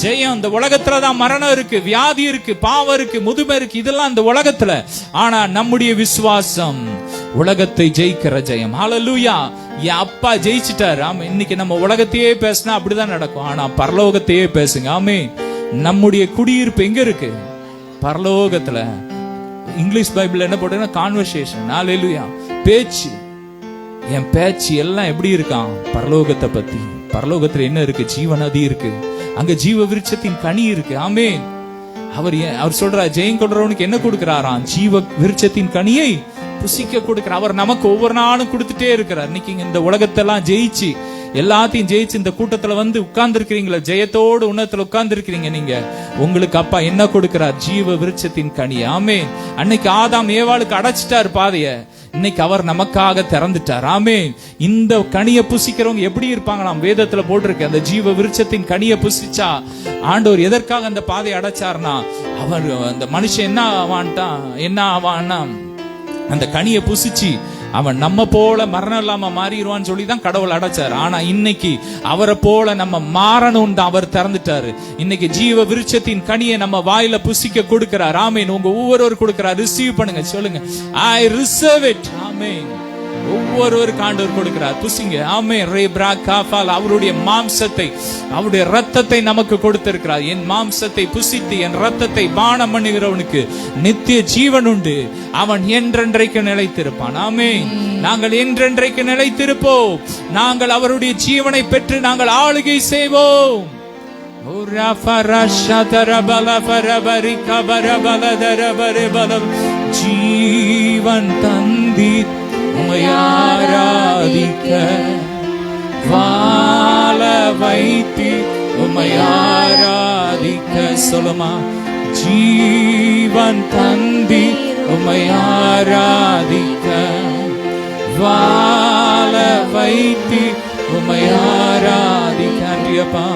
ஜெயம். இந்த உலகத்துலதான் மரணம் இருக்கு, வியாதி இருக்கு, பாவம் இருக்கு, முதுமை இருக்கு, இதெல்லாம் இந்த உலகத்துல. ஆனா நம்முடைய விசுவாசம் உலகத்தை ஜெயிக்கிற ஜெயம். ஹல்லேலூயா. என் அப்பா ஜெயிச்சிட்டாரு. ஆமா. இன்னைக்கு நம்ம உலகத்தையே பேசினா அப்படிதான் நடக்கும். ஆனா பரலோகத்தையே பேசுங்க. ஆமே. நம்முடைய குடியிருப்பு எங்க இருக்கு? பரலோகத்துல. இங்கிலீஷ் பைபிள் என்ன போட்டீங்கன்னா கான்வர்சேஷன். ஹல்லேலூயா. பேச்சு. என் பேச்சு எல்லாம் எப்படி இருக்கான்? பரலோகத்தை பத்தி. பரலோகத்துல என்ன இருக்கு? ஜீவநதி இருக்கு, அங்க ஜீவ விருட்சத்தின் கனி இருக்கு. ஆமென். அவர் சொல்றார், ஜெயம் கொள்றவனுக்கு என்ன கொடுக்கிறாராம்? ஜீவ விருட்சத்தின் கனியை புசிக்க கொடுக்கிறார். அவர் நமக்கு ஒவ்வொரு நாளும் கொடுத்துட்டே இருக்கிறார். இன்னைக்கு இந்த உலகத்தெல்லாம் ஜெயிச்சு எல்லாத்தையும் ஜெயிச்சு இந்த கூட்டத்துல வந்து உட்கார்ந்து இருக்கிறீங்களா, ஜெயத்தோடு உன்னதத்துல உட்கார்ந்து இருக்கிறீங்க நீங்க. உங்களுக்கு அப்பா என்ன கொடுக்கிறார்? ஜீவ விருட்சத்தின் கனி. ஆமென். அன்னைக்கு ஆதாம் ஏவாளுக்கு அடைச்சிட்டார் பாதைய, இன்னைக்கு அவர் நமக்காக திறந்துட்டார். ஆமென். இந்த கனியை புசிக்கிறவங்க எப்படி இருப்பாங்களாம்? வேதத்துல போட்டிருக்கு. அந்த ஜீவ விருட்சத்தின் கனியை புசிச்சா ஆண்டவர் எதற்காக அந்த பாதையை அடைச்சார்னா, அவர் அந்த மனுஷன் என்ன ஆவான்னா அந்த கனியை புசிச்சு அவன் நம்ம போல மரணம் இல்லாம மாறிடுவான்னு சொல்லிதான் கடவுள் அடைச்சார். ஆனா இன்னைக்கு அவரை போல நம்ம மாறணும் தான் அவர் திறந்துட்டாரு. இன்னைக்கு ஜீவ விருட்சத்தின் கனியை நம்ம வாயில புசிக்க கொடுக்கிறார். ஆமென். உங்க ஒவ்வொருவர் கொடுக்கிறார். ரிசீவ் பண்ணுங்க. சொல்லுங்க, ஐ ரிசீவ் இட். ஆமென். ஒவ்வொருவருக்கு ஆண்டவர் கொடுக்கிறார். புசிங்க. ஆமென். ரேப்ரா காஃபால் அவருடைய மாம்சத்தை, அவருடைய ரத்தத்தை நமக்கு கொடுத்திருக்கிறார். என் மாம்சத்தை புசித்து என் ரத்தத்தை பானம் பண்ணுகிறவனுக்கு நித்திய ஜீவன் உண்டு, அவன் என்றென்றைக்கு நிலைத்திருப்பான். ஆமென். நாங்கள் என்றென்றைக்கு நிலைத்திருப்போம். நாங்கள் அவருடைய ஜீவனை பெற்று நாங்கள் ஆளுகை செய்வோம். ஜீவன் தந்தி உம்மை ஆராதிக்க, வாழ வைத்து உம்மை ஆராதிக்க. சொல்லுமா, ஜீவன் தந்தி உம்மை ஆராதிக்க, வாழ வைத்து உம்மை ஆராதிக்க. அன்றியப்பா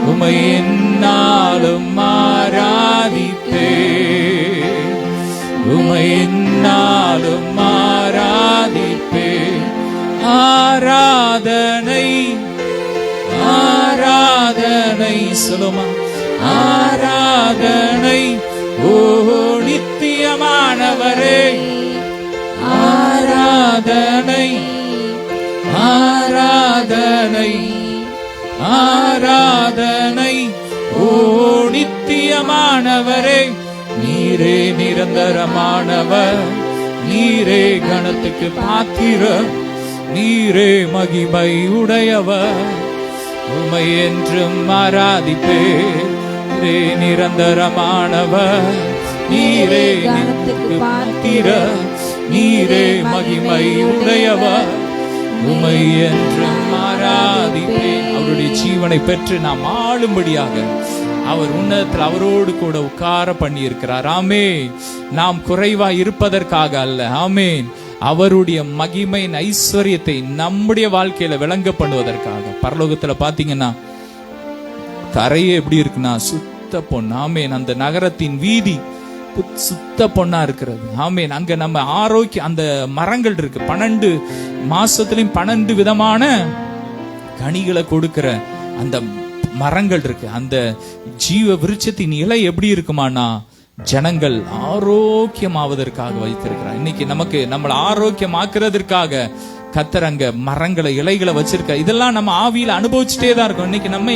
உம்மை என்னாலும் ஆராதிப்பே, உம்மை என்னாலும் ஆராதிப்பே. ஆராதனை ஆராதனை. சொல்லுமா, ஆராதனை ஓ நித்தியமானவரே. ஆராதனை ஆராதனை ஆராதனை ஓ நித்தியமானவரே. நீரே நிரந்தரமானவர், நீரே கணத்துக்கு பாத்திர, நீரே மகிமை உடையவர். உம்மை என்றும் ஆராதிப்பே. நீரே நிரந்தரமானவர், நீரே கணத்துக்கு பாத்திர, நீரே மகிமை உடையவர். உம்மை என்றும் ஆராதிப்பே. அவருடைய ஜீவனை பெற்று நாம் ஆளும்படியாக அவர் உன்னதத்தில் அவரோடு கூட உட்கார பண்ணி இருக்கிறார். ஆமென். நாம் குறைவா இருப்பதற்காக அல்ல. ஆமென். அவருடைய மகிமையின் ஐஸ்வர்யத்தை நம்முடைய வாழ்க்கையில விளங்க பண்ணுவதற்காக. பரலோகத்துல பாத்தீங்கன்னா கரையே எப்படி இருக்குன்னா சுத்த பொன். ஆமென். அந்த நகரத்தின் வீதி சுத்த பொண்ணா இருக்கிறது. ஆமென். அங்க நம்ம ஆரோக்கியம், அந்த மரங்கள் இருக்கு, 12 மாசத்துலயும் 12 விதமான கனிகளை கொடுக்கிற அந்த மரங்கள் இருக்கு. அந்த ஜீவ விருட்சத்தின் இலை எப்படி இருக்குமானா ஜனங்கள் ஆரோக்கியமாவதற்காக வைத்திருக்கிறார். இன்னைக்கு நமக்கு நம்மளை ஆரோக்கியமாக்குறதற்காக கர்த்தர் அங்க மரங்களை இலைகளை வச்சிருக்க. இதெல்லாம் நம்ம ஆவியில அனுபவிச்சுட்டே தான் இருக்கோம். இன்னைக்கு நம்ம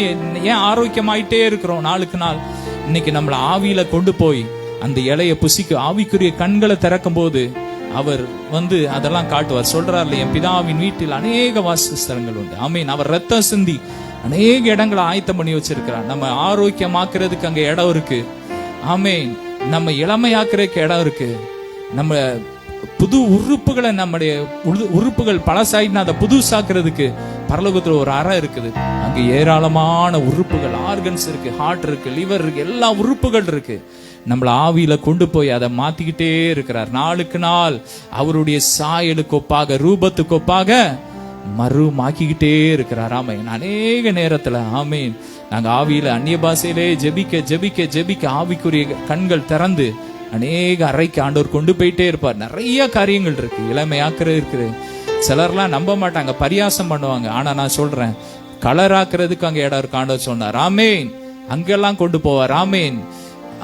ஏன் ஆரோக்கியமாயிட்டே இருக்கிறோம் நாளுக்கு நாள்? இன்னைக்கு நம்மள ஆவியில கொண்டு போய் அந்த இலைய புசிக்க ஆவிக்குரிய கண்களை திறக்கும் போது அவர் அதெல்லாம் காட்டுவார். சொல்றாருல, என் பிதாவின் வீட்டில் அநேக வாசஸ்தலங்கள் உண்டு. ஆமீன். அவர் ரத்தம் சிந்தி அநேக இடங்களை ஆயத்தம் பண்ணி வச்சிருக்கிறார். நம்ம ஆரோக்கியமாக்குறதுக்கு அங்க இடம் இருக்கு. ஆமீன். நம்ம இளமையாக்குறதுக்கு இடம் இருக்கு. நம்ம புது உறுப்புகளை, நம்முடைய உறுப்புகள் பழசாயினா அதை புதுசாக்குறதுக்கு பரலோகத்துல ஒரு அறை இருக்குது. அங்க ஏராளமான உறுப்புகள், ஆர்கன்ஸ் இருக்கு, ஹார்ட் இருக்கு, லிவர் இருக்கு, எல்லா உறுப்புகள் இருக்கு. நம்மள ஆவியில கொண்டு போய் அதை மாத்திக்கிட்டே இருக்கிறார். நாளுக்கு நாள் அவருடைய சாயலுக்கு ஒப்பாக, ரூபத்துக்கு ஒப்பாக மறுமாக்கிக்கிட்டே இருக்கிறார். ஆமேன். அநேக நேரத்துல ஆமேன் நாங்க ஆவியில அந்நிய பாஷையிலே ஜெபிக்க ஜெபிக்க ஜெபிக்க ஆவிக்குரிய கண்கள் திறந்து அநேக அறைக்கு ஆண்டவர் கொண்டு போயிட்டே இருப்பார். நிறைய காரியங்கள் இருக்கு, இளமையாக்குறது இருக்குது. சிலர்லாம் நம்ப மாட்டாங்க, பரியாசம் பண்ணுவாங்க. ஆனா நான் சொல்றேன், கலராக்குறதுக்கு அங்க இடம் இருக்கு. ஆண்டவர் சொன்னார். ஆமேன். அங்கெல்லாம் கொண்டு போவார். ஆமேன்.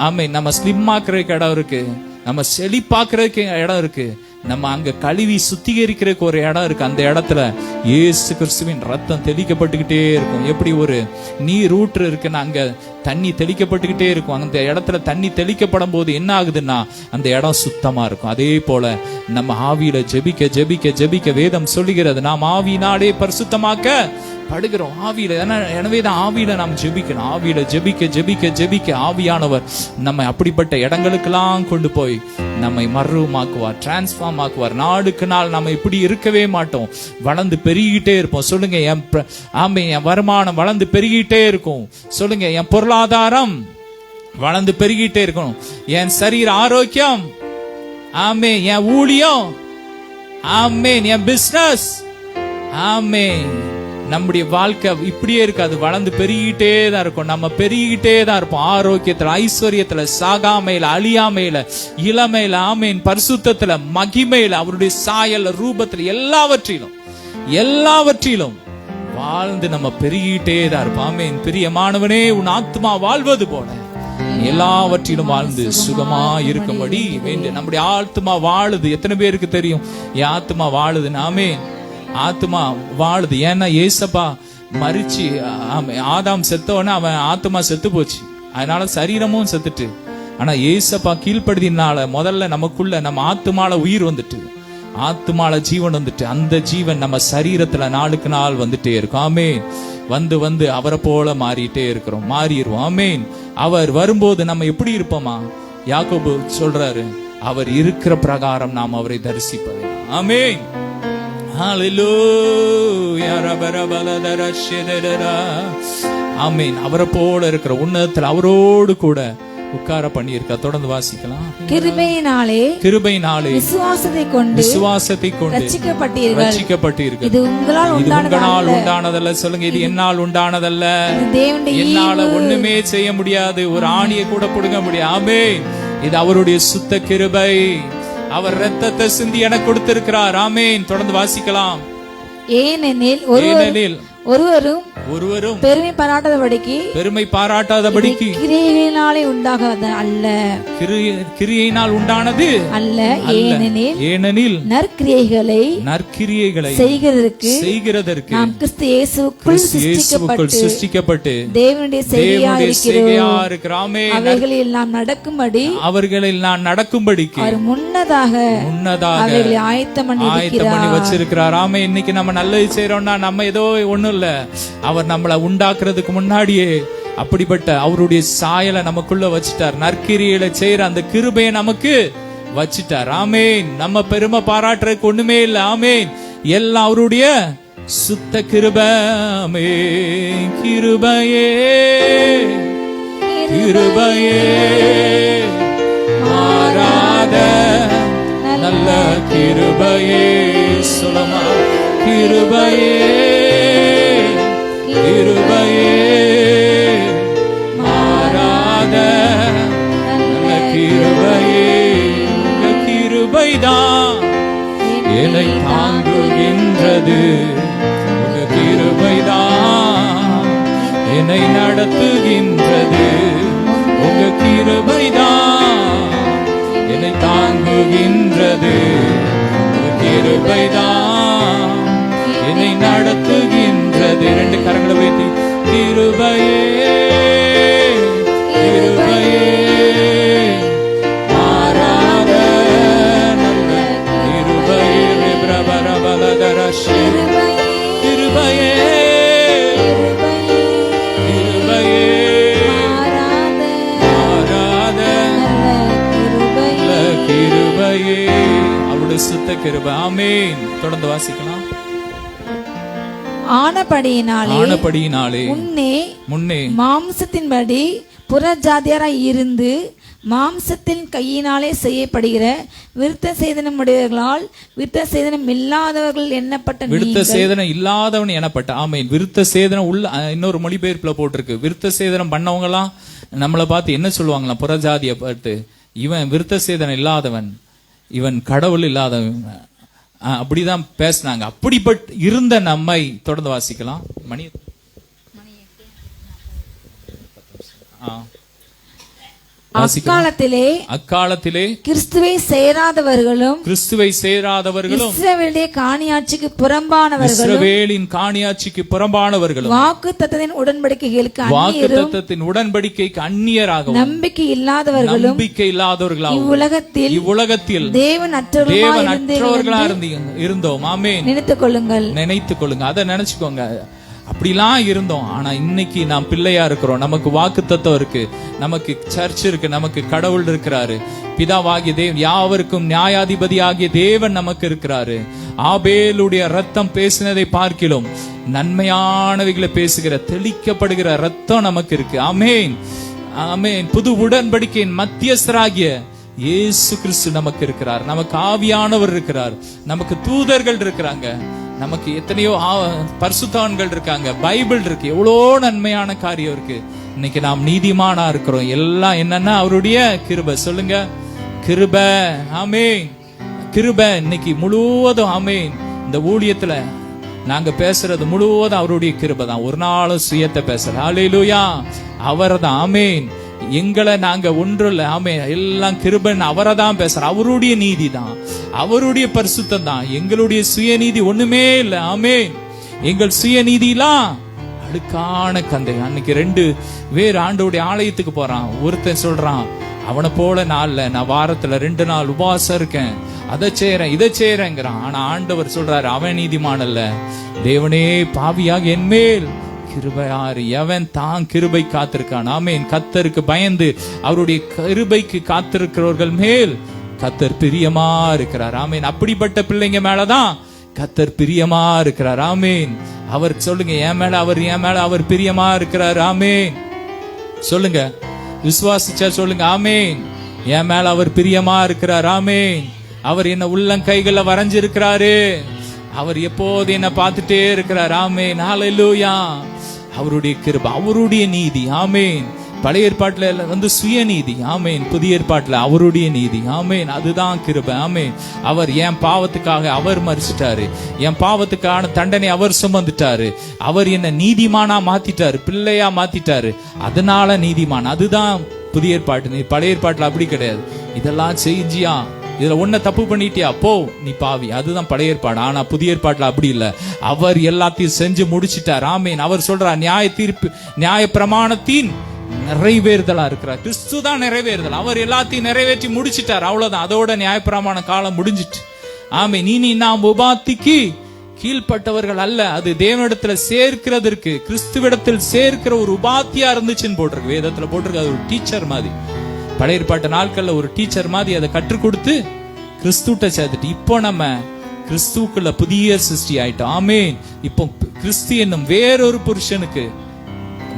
ஆமேன். நம்ம ஸ்லிம் ஆக்குறதுக்கு இடம் இருக்கு, நம்ம செழிப்பாக்குறதுக்கு இடம் இருக்கு, நம்ம அங்க கழுவி சுத்திகரிக்கிறதுக்கு ஒரு இடம் இருக்கு. அந்த இடத்துல இயேசு கிறிஸ்துவின் ரத்தம் தெளிக்கப்பட்டுக்கிட்டே இருக்கும். எப்படி ஒரு நீர் ஊற்று இருக்குன்னா அங்க தண்ணி தெளிக்கப்பட்டுக்கிட்டே இருக்கும். அந்த இடத்துல தண்ணி தெளிக்கப்படும் போது என்ன ஆகுதுன்னா அந்த இடம் சுத்தமா இருக்கும். அதே போல நம்ம ஆவியில ஜெபிக்க ஜெபிக்க ஜெபிக்க வேதம் சொல்லுகிறது, நாம் ஆவியினாலே பரிசுத்தமாக்க படுகிறோம். ஆவியில. எனவேதான் ஆவியில நாம் ஜெபிக்கணும். ஆவியில ஜெபிக்க ஜெபிக்க ஜெபிக்க ஆவியானவர் நம்மை அப்படிப்பட்ட இடங்களுக்கெல்லாம் கொண்டு போய் நம்மை மறுமாக்குவார், டிரான்ஸ்ஃபார்ம் ஆக்குவார். நாளுக்கு நாள் நம்ம இப்படி இருக்கவே மாட்டோம், வளர்ந்து பெருகிட்டே இருப்போம். சொல்லுங்க, என் வருமானம் வளர்ந்து பெருகிட்டே இருக்கும். சொல்லுங்க, என் பொருளாதாரம் வளர்ந்து பெருகிட்டே இருக்கணும். என் சரீர ஆரோக்கியம், ஆமே, என் ஊழியம், ஆமே, என் பிசினஸ், ஆமே, நம்முடைய வாழ்க்கை இப்படியே இருக்காது, வளர்ந்து பெருகிட்டே தான் இருக்கும். நம்ம பெருகிட்டே தான் இருப்போம். ஆரோக்கியத்துல, ஐஸ்வர்யத்துல, சாகாமையில, அழியாமையில, இளமையில, ஆமேன், பரிசுத்தத்துல, மகிமையில, அவருடைய சாயல் ரூபத்துல, எல்லாவற்றிலும் வாழ்ந்து நம்ம பெருகிட்டே தான் இருப்போம். ஆமேன். பிரியமானவனே, உன் ஆத்மா வாழ்வது போல எல்லாவற்றிலும் வாழ்ந்து சுகமா இருக்கும்படி வேண்டும். நம்முடைய ஆத்மா வாழுது. எத்தனை பேருக்கு தெரியும் என் ஆத்மா வாழுது? ஆமேன். ஆத்மா வாழுது. ஏன்னா ஏசப்பா மரிச்சு ஆதாம் செத்தவன அவன் ஆத்மா செத்து போச்சு, அதனால சரீரமும் செத்துட்டு. ஆனா ஏசப்பா கீழ்ப்படுதினால முதல்ல நமக்குள்ள நம்ம ஆத்மால உயிர் வந்துட்டு, ஆத்மால ஜீவன் வந்துட்டு, அந்த ஜீவன் நம்ம சரீரத்துல நாளுக்கு நாள் வந்துட்டே இருக்கும். ஆமேன். வந்து அவரை போல மாறிட்டே இருக்கிறோம், மாறிடுவோம். ஆமேன். அவர் வரும்போது நம்ம எப்படி இருப்போமா? யாக்கோபு சொல்றாரு, அவர் இருக்கிற பிரகாரம் நாம் அவரை தரிசிப்பது. ஆமேன். ஆமீன். அவரை போல இருக்கிற உன்னதத்தில் அவரோடு கூட உட்கார பண்ணி இருக்க. தொடர்ந்து வாசிக்கலாம். கிருபையினாலே விசுவாசத்தை கொண்டு ரட்சிக்கப்பட்டீர்கள். இது உங்களால் உண்டானதல்ல. சொல்லுங்க, இது என்னால் உண்டானதல்ல. என்னால ஒண்ணுமே செய்ய முடியாது, ஒரு ஆணியை கூட புடுங்க முடியாது. ஆமேன். இது அவருடைய சுத்த கிருபை. அவர் ரத்தத்தை சிந்தி எனக்கு கொடுத்திருக்கிறார். ஆமேன். தொடர்ந்து வாசிக்கலாம். ஏனெனில் ஒருவரும் பெருமை பாராட்டாதபடிக்கு கிரியையினாலே உண்டாகாத அல்ல, கிரியையினால் உண்டானது அல்ல. ஏனெனில் நற்கிரியைகளை செய்கிறதற்கு நாம் கிறிஸ்து இயேசுவுக்குள் சிருஷ்டிக்கப்பட்டு தேவனுடைய செய்கையா இருக்கிறோம். அவர்களில் நான் நடக்கும்படிக்கு அவர் முன்னதாக அவர்களை ஆயத்தம் பண்ணி வச்சிருக்கிறார். ஆமே. இன்னைக்கு நம்ம நல்லது செய்யறோம்னா நம்ம ஏதோ ஒண்ணும் இல்ல, அவர் நம்மளை உண்டாக்குறதுக்கு முன்னாடியே அப்படிப்பட்ட அவருடைய சாயலை நமக்குள்ள வச்சுட்டார். நற்கிரியை செய்யற அந்த கிருபையை நமக்கு வச்சுட்டார். ஆமேன். நம்ம பெருமை பாராட்டுறதுக்கு ஒண்ணுமே இல்ல. ஆமேன். எல்லாம் அவருடைய சுத்த கிருபை. ஆமேன். கிருபையே கிருபையே மாறாத நல்ல கிருபையே. சொல்லமா, கிருபையே கிருபையே மாறாத நல்ல கிருபையே. கிருபைதான் என்னை தாங்குகின்றது, கிருபைதான் என்னை நடத்துகின்றது உங்க கிருபைதான், என்னை தாங்குகின்றது உங்க கிருபைதான், என்னை நடத்துகின்றது. 2 கரங்களை வைத்து கிருபையே கிருபையே மாறாத நல்ல கிருபையே பிரபரபலதரஷ கிருபையே அவருடைய சுத்த கிருபை. ஆமென். தொடர்ந்து வாசிக்கலாம். ஆனபடியினாலே முன்னே மாம்சத்தின்படி புறஜாதியாராய் இருந்து மாம்சத்தின் கையினாலே செய்யப்படுகிற விருத்த சேதனம் உடையவர்களால் விருத்த சேதனம் இல்லாதவர்கள் எண்ணப்பட்ட விருத்த சேதனம் இல்லாதவன் எண்ணப்பட்ட. ஆமென். விருத்த சேதனம் உள்ள இன்னொரு மொழிபெயர்ப்புல போட்டிருக்கு. விருத்த சேதனம் பண்ணவங்க எல்லாம் நம்மளை பார்த்து என்ன சொல்லுவாங்களாம்? புறஜாதியை பார்த்து, இவன் விருத்த சேதனம் இல்லாதவன், இவன் கடவுள் இல்லாதவன், அப்படிதான் பேசினாங்க. அப்படிப்பட்ட இருந்த நம்மை தொடர்ந்து வாசிக்கலாம். மணி அக்காலத்திலே கிறிஸ்துவை சேராதவர்களும் இஸ்ரவேலின் காணியாட்சிக்கு புறம்பானவர்களும் வாக்குத்தத்தத்தின் உடன்படிக்கைக்கு அந்நியராகவும் நம்பிக்கை இல்லாதவர்களும் இவ்வுலகத்தில் தேவன் அற்றவர்களா இருந்தோம். ஆமென். நினைத்துக் கொள்ளுங்க. அதை நினைச்சுக்கோங்க. அப்படிலாம் இருந்தோம். ஆனா இன்னைக்கு நாம் பிள்ளையா இருக்கிறோம். நமக்கு வாக்குத்தத்தம் இருக்கு, நமக்கு சர்ச் இருக்கு, நமக்கு கடவுள் இருக்கிறாரு. பிதாவாகிய தேவன், யாவருக்கும் நியாயாதிபதி ஆகிய தேவன் நமக்கு இருக்கிறாரு. ஆபேலுடைய ரத்தம் பேசினதை பார்க்கிலும் நன்மையானவைகளை பேசுகிற தெளிக்கப்படுகிற ரத்தம் நமக்கு இருக்கு. ஆமென், ஆமென். புது உடன்படிக்கையின் மத்தியஸ்தராகிய இயேசு கிறிஸ்து நமக்கு இருக்கிறார். நமக்கு ஆவியானவர் இருக்கிறார். நமக்கு தூதர்கள் இருக்கிறாங்க. நமக்கு எத்தனையோ பரிசுத்தவான்கள் இருக்காங்க. பைபிள் இருக்கு. எவ்வளோ நன்மையான காரியம் இருக்கு. இன்னைக்கு நாம் நீதிமானா இருக்கிறோம். எல்லாம் என்னன்னா அவருடைய கிருபை. சொல்லுங்க, கிருபை. ஆமென். கிருபை இன்னைக்கு முழுவதும். ஆமென். இந்த ஊழியத்துல நாங்க பேசுறது முழுவதும் அவருடைய கிருபை தான். ஒரு நாளும் சுயத்தை பேசல. ஹல்லேலூயா. அவர்தான். ஆமென். எங்களை நாங்க ஒன்று இல்லை. ஆமென். எல்லாம் கிருபன் அவரைதான் பேசுறோம். அவருடைய நீதி தான், அவருடைய பரிசுத்தம் தான். எங்களுடைய சுயநீதி ஒண்ணுமே இல்லை. ஆமென். எங்கள் சுயநீதிலாம் அழுக்கான கந்தை. அன்னைக்கு 2 பேர் ஆண்டவருடைய ஆலயத்துக்கு போறான். ஒருத்தன் சொல்றான், அவனை போல நான் வாரத்துல 2 நாள் உபவாசம் இருக்கேன், அதை செய்யறேன் இதை செய்யறேங்கிறான். ஆனா ஆண்டவர் சொல்றாரு, அவன் நீதிமான் அல்ல. தேவனே பாவியாக என் மேல் கிருபையாரு. எவன் தான் கிருபை காத்திருக்கான். ஆமென். கர்த்தருக்கு பயந்து அவருடைய கிருபைக்கு காத்திருக்கிறவர்கள் மேல் கர்த்தர் பிரியமா இருக்கிறார். ஆமென். அப்படிப்பட்ட பிள்ளைங்க மேலதான் கர்த்தர் பிரியமா இருக்கிறார். ஆமென். அவர் சொல்லுங்க, என் மேல அவர் பிரியமா இருக்கிறார். ஆமென். சொல்லுங்க, விசுவாசிச்சா சொல்லுங்க. ஆமென். என் மேல அவர் பிரியமா இருக்கிறார். ஆமென். அவர் என்ன உள்ளங்கைகள்ல வரைஞ்சிருக்கிறாரு. அவர் எப்போது என்ன பார்த்துட்டே இருக்கிறார். ஆமென். ஹல்லேலூயா. அவருடைய கிருபை, அவருடைய நீதி. ஆமென். பழைய ஏற்பாட்டுல சுயநீதி. ஆமென். புதிய ஏற்பாட்டுல அவருடைய நீதி. ஆமென். அதுதான் கிருபை. ஆமென். அவர் என் பாவத்துக்காக அவர் மரிச்சிட்டாரு. என் பாவத்துக்கான தண்டனை அவர் சுமந்துட்டாரு. அவர் என்ன நீதிமானா மாத்திட்டாரு, பிள்ளையா மாத்திட்டாரு. அதனால நீதிமான். அதுதான் புதிய ஏற்பாட்டு. பழைய ஏற்பாட்டுல அப்படி கிடையாது. இதெல்லாம் செஞ்சியா, இதுல ஒன்ன தப்பு பண்ணிட்டியா, போ நீ பாவி. அதுதான் பழைய ஏற்பாடு. ஆனா புதிய ஏற்பாட்டுல அப்படி இல்ல. அவர் எல்லாத்தையும் செஞ்சு முடிச்சிட்டார். ஆமென். அவர் சொல்றார், நியாய பிரமாணத்தின் நிறைவேறுதலா இருக்கிறார். கிறிஸ்து தான் நிறைவேறுதல். அவர் எல்லாத்தையும் நிறைவேற்றி முடிச்சிட்டார். அவ்வளவுதான். அதோட நியாய பிரமாண காலம் முடிஞ்சிட்டு. ஆமென். இனி நாம் உபாத்திக்கு கீழ்பட்டவர்கள் அல்ல. அது தேவனிடத்துல சேர்க்கிறதற்கு, கிறிஸ்துவிடத்தில் சேர்க்கிற ஒரு உபாத்தியா இருந்துச்சுன்னு போட்டிருக்கு. வேதத்துல போட்டிருக்கு. அது ஒரு டீச்சர் மாதிரி. பழைய ஏற்பாட்டு நாட்கள்ல ஒரு டீச்சர் மாதிரி அதை கற்றுக் கொடுத்து கிறிஸ்துட்ட சேர்த்துட்டு, இப்போ நம்ம கிறிஸ்துக்குள்ள புதிய சிருஷ்டி ஆயிட்டோம். ஆமென். இப்போ கிறிஸ்து என்னும் வேறொரு புருஷனுக்கு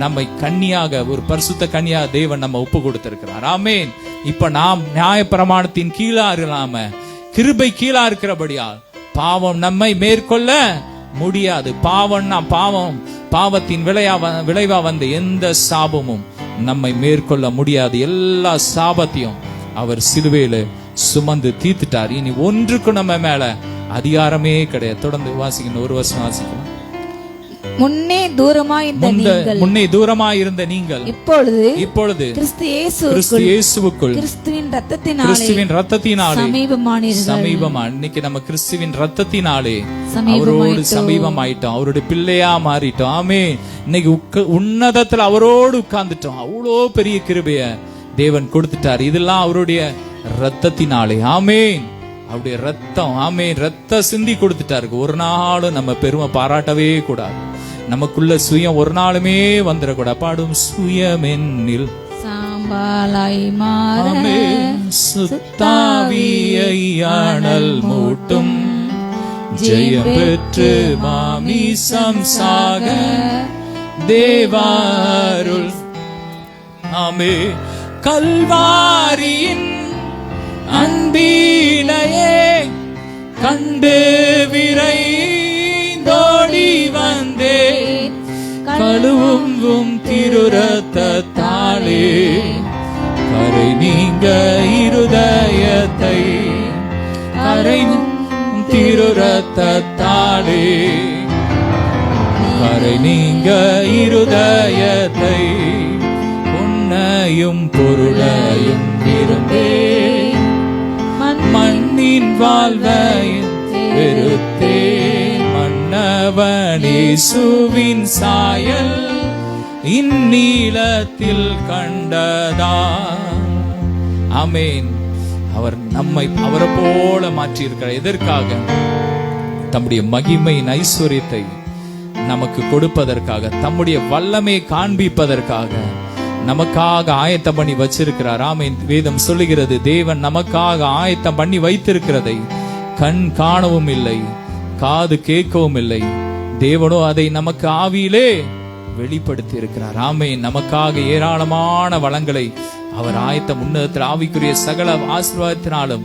நம்மை கன்னியாக, ஒரு பரிசுத்த கன்னியாக தேவன் நம்ம ஒப்பு கொடுத்திருக்கிறார். ஆமென். இப்ப நாம் நியாய பிரமாணத்தின் கீழா இல்லாம கிருபை கீழா இருக்கிறபடியால் பாவம் நம்மை மேற்கொள்ள முடியாது. பாவத்தின் விளைவா வந்த எந்த சாபமும் நம்மை மேற்கொள்ள முடியாது. எல்லா சாபத்தையும் அவர் சிலுவையில சுமந்து தீர்த்துட்டார். இனி ஒன்றுக்கும் நம்ம மேல அதிகாரமே கிடையாது. தொடர்ந்து வாசிக்கணும். ஒரு வருஷம் வாசிக்கலாம். முன்னே தூரமாய் இருந்த நீங்கள் இப்பொழுது கிறிஸ்து இயேசுவுக்குள் கிறிஸ்துவின் ரத்தத்தினாலே சமீபமான இன்னைக்கு நம்ம கிறிஸ்துவின் ரத்தத்தினாலே அவரோடு சமீபமாயிட்டோம், அவருடைய பிள்ளையா மாறிட்டோம். ஆமே. இன்னைக்கு உன்னதத்துல அவரோடு உட்கார்ந்துட்டோம். அவ்வளோ பெரிய கிருபைய தேவன் கொடுத்துட்டார். இதெல்லாம் அவருடைய ரத்தத்தினாலே. ஆமேன். அவருடைய ரத்தம். ஆமேன். ரத்த சிந்தி கொடுத்துட்டாரு. ஒரு நாளும் நம்ம பெருமை பாராட்டவே கூடாது. நமக்குள்ள சுயம் ஒரு நாளுமே வந்துடக்கூடாது. பாடும் சுயமென்னில் சாம்பலாய் மாற சுத்தாவியானல் மூட்டும் ஜெயம் பெற்று மாமிசம் சாக தேவாருள். ஆமே. கல்வாரியின் அன்பினையே கண்டு விரைந்தோடி வந்தே கழுவும் திருரத்தாலே கரை நீங்க இருதயத்தை கரை திருரத்தாலே கரை நீங்க இருதயத்தை உன்னையும் பொருளையும் விரும்பே மண்ணின் வாழ்வையும் வெறுத்தே மன்னவனேசுவின் சாயல் இந்நீலத்தில் கண்டதா. ஆமேன். அவர் நம்மை அவரை போல மாற்றி இருக்கிறார். எதற்காக? தம்முடைய மகிமையின் ஐஸ்வர்யத்தை நமக்கு கொடுப்பதற்காக, தம்முடைய வல்லமை காண்பிப்பதற்காக நமக்காக ஆயத்தம் பண்ணி வச்சிருக்கிறார். ஆமென். வேதம் சொல்லுகிறது, தேவன் நமக்காக ஆயத்தம் பண்ணி வைத்திருக்கிறதை கண் காணவும் இல்லை, காது கேட்கவும் இல்லை, தேவனோ அதை நமக்கு ஆவியிலே வெளிப்படுத்தி இருக்கிறார். ஆமென். நமக்காக ஏராளமான வளங்களை அவர் ஆயத்தம் உன்னதத்தில் ஆவிக்குரிய சகல ஆசீர்வாதத்தினாலும்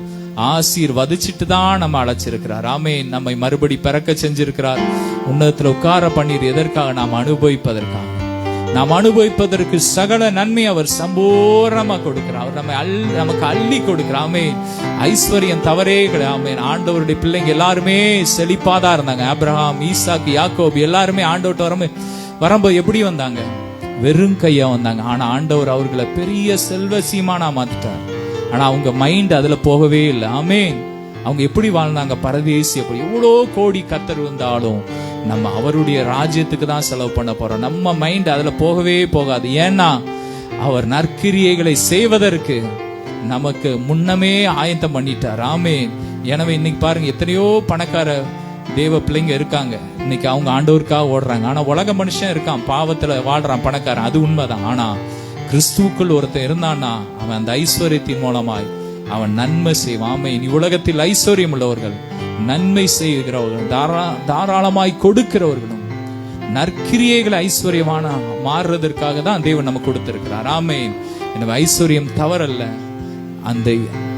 ஆசீர்வதிச்சிட்டு தான் நம்ம அழைச்சிருக்கிறார். ஆமென். நம்மை மறுபடி பிறக்க செஞ்சிருக்கிறார். உன்னதத்தில் உட்கார பண்ணீர். எதற்காக? நாம் அனுபவிப்பதற்காக. நாம் அனுபவிப்பதற்கு சகல நன்மை அவர் சம்பூர்ணமா கொடுக்கிறார். அவர் நமக்கு அள்ளி கொடுக்கிறார். ஆமென். ஐஸ்வர்யம் தவறே கிடையாது. ஆமென். ஆண்டவருடைய பிள்ளைங்க எல்லாருமே செழிப்பாதான் இருந்தாங்க. ஆபிரகாம், ஈசாக்கு, யாக்கோபு எல்லாருமே ஆண்டவர்கிட்ட வரும்போது எப்படி வந்தாங்க? வெறும் கையா வந்தாங்க. ஆனா ஆண்டவர் அவர்களை பெரிய செல்வ சீமானா மாத்திட்டார். ஆனா அவங்க மைண்ட் அதுல போகவே இல்லை. ஆமென். அவங்க எப்படி வாழ்ந்தாங்க? பரதேசி. அப்படி எவ்வளோ கோடி கத்தர் வந்தாலும் நம்ம அவருடைய ராஜ்யத்துக்கு தான் செலவு பண்ண போறோம். நம்ம மைண்ட் அதுல போகவே போகாது. ஏன்னா அவர் நற்கிரியைகளை செய்வதற்கு நமக்கு முன்னமே ஆயத்தம் பண்ணிட்டார். ஆமென். எனவே இன்னைக்கு பாருங்க, எத்தனையோ பணக்கார தேவ பிள்ளைங்க இருக்காங்க. இன்னைக்கு அவங்க ஆண்டவருக்காக ஓடுறாங்க. ஆனா உலக மனுஷன் இருக்கான், பாவத்துல வாழ்றான், பணக்காரன். அது உண்மைதான். ஆனா கிறிஸ்துவுக்குள் ஒருத்தன் இருந்தான்னா அவன் அந்த ஐஸ்வர்யத்தின் மூலமாய் அவன் நன்மை செய்வான். ஆமென். உலகத்தில் ஐஸ்வர்யம் உள்ளவர்கள், நன்மை செய்கிறவர்கள், தாராளமாய் கொடுக்கிறவர்களும் நற்கிரியைகளை ஐஸ்வர்யமான மாறுறதற்காக தான் தேவன் நமக்கு கொடுத்திருக்கிறார். ஆமென். எனவே ஐஸ்வர்யம் தவறல்ல, அந்த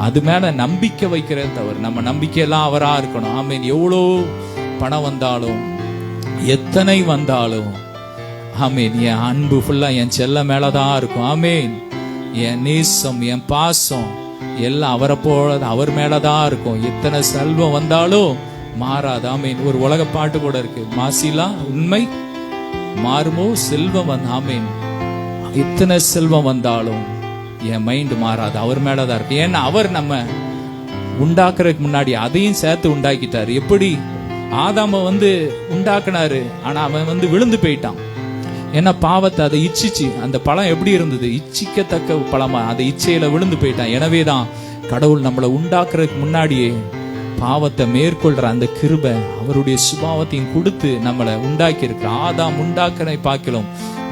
அது மேல நம்பிக்கை வைக்கிறது தவறு. நம்ம நம்பிக்கையெல்லாம் அவரா இருக்கணும். ஆமென். எவ்வளோ பணம் வந்தாலும், எத்தனை வந்தாலும், ஆமென், என் அன்பு ஃபுல்லா என் செல்ல மேலதான் இருக்கும். ஆமென். என் நேசம், என் பாசம் எல்லாம் அவரை போல அவர் மேலதான் இருக்கும். எத்தனை செல்வம் வந்தாலும் மாறாது. ஆமீன். ஒரு உலக பாட்டு கூட இருக்கு, மாசிலா உண்மை மாறுமோ செல்வம் வந்து. ஆமீன். எத்தனை செல்வம் வந்தாலும் என் மைண்ட் மாறாது, அவர் மேலதான் இருக்கு. ஏன்னா அவர் நம்ம உண்டாக்குறதுக்கு முன்னாடி அதையும் சேர்த்து உண்டாக்கிட்டாரு. எப்படி? ஆதாம உண்டாக்குனாரு, ஆனா அவன் விழுந்து போயிட்டான். ஏன்னா பாவத்தை அதை இச்சிச்சு. அந்த பழம் எப்படி இருந்தது? இச்சிக்கத்தக்க பழமா, அந்த இச்சையில விழுந்து போயிட்டான். எனவேதான் கடவுள் நம்மளை உண்டாக்குறதுக்கு முன்னாடியே பாவத்தை மேற்கொள்ற அந்த கிருபை அவருடைய சுபாவத்தையும் கொடுத்து நம்மளை உண்டாக்கி இருக்கிறார். ஆதாம் உண்டாக்குறதை பார்க்கலாம்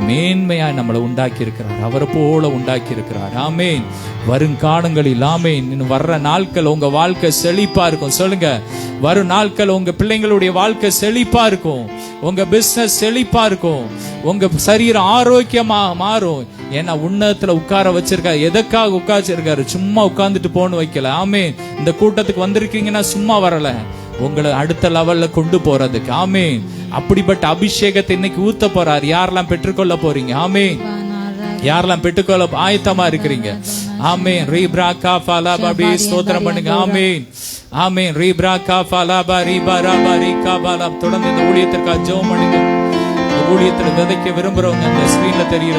மேன்மையா நம்மளை உண்டாக்கி இருக்கிறார், அவரை போல உண்டாக்கி இருக்கிறார். ஆமேன். வருங்காலங்களில் ஆமேன், இன்னும் வர்ற நாட்கள் உங்க வாழ்க்கை செழிப்பா இருக்கும். சொல்லுங்க, வரும் நாட்கள் உங்க பிள்ளைங்களுடைய வாழ்க்கை செழிப்பா இருக்கும், உங்க பிசினஸ் செழிப்பா இருக்கும், உங்க சரீரம் ஆரோக்கியமா மாறும். ஏன்னா உன்னதத்துல உட்கார வச்சிருக்காரு. எதற்காக உட்கார்ச்சிருக்காரு? சும்மா உட்கார்ந்துட்டு போன்னு வைக்கல. ஆமேன். இந்த கூட்டத்துக்கு வந்திருக்கீங்கன்னா சும்மா வரல, உங்களை அடுத்த லெவல்ல கொண்டு போறதுக்கு. ஆமேன். அப்படிப்பட்ட அபிஷேகத்தை இன்னைக்கு ஊத்த போறார். யாரெல்லாம் பெற்றுக்கொள்ள போறீங்க? ஆமேன். யாரெல்லாம் பெற்றுக்கொள்ள ஆயத்தமா இருக்கிறீங்க? ஆமேன். ரீப்ராகா ஃபலாபி ஸ்தோத்திரம் பண்ணுங்க. ஆமேன். ஆமேன். ரீப்ராகா ஃபலாபா ரீபரா பரிகா பலா. தொடர்ந்து இந்த ஊழியத்திற்காக ஜெபம் பண்ணுங்க. ஊழியத்துல விதைக்க விரும்புறவங்க இந்த ஸ்கிரீன்ல தெரியுற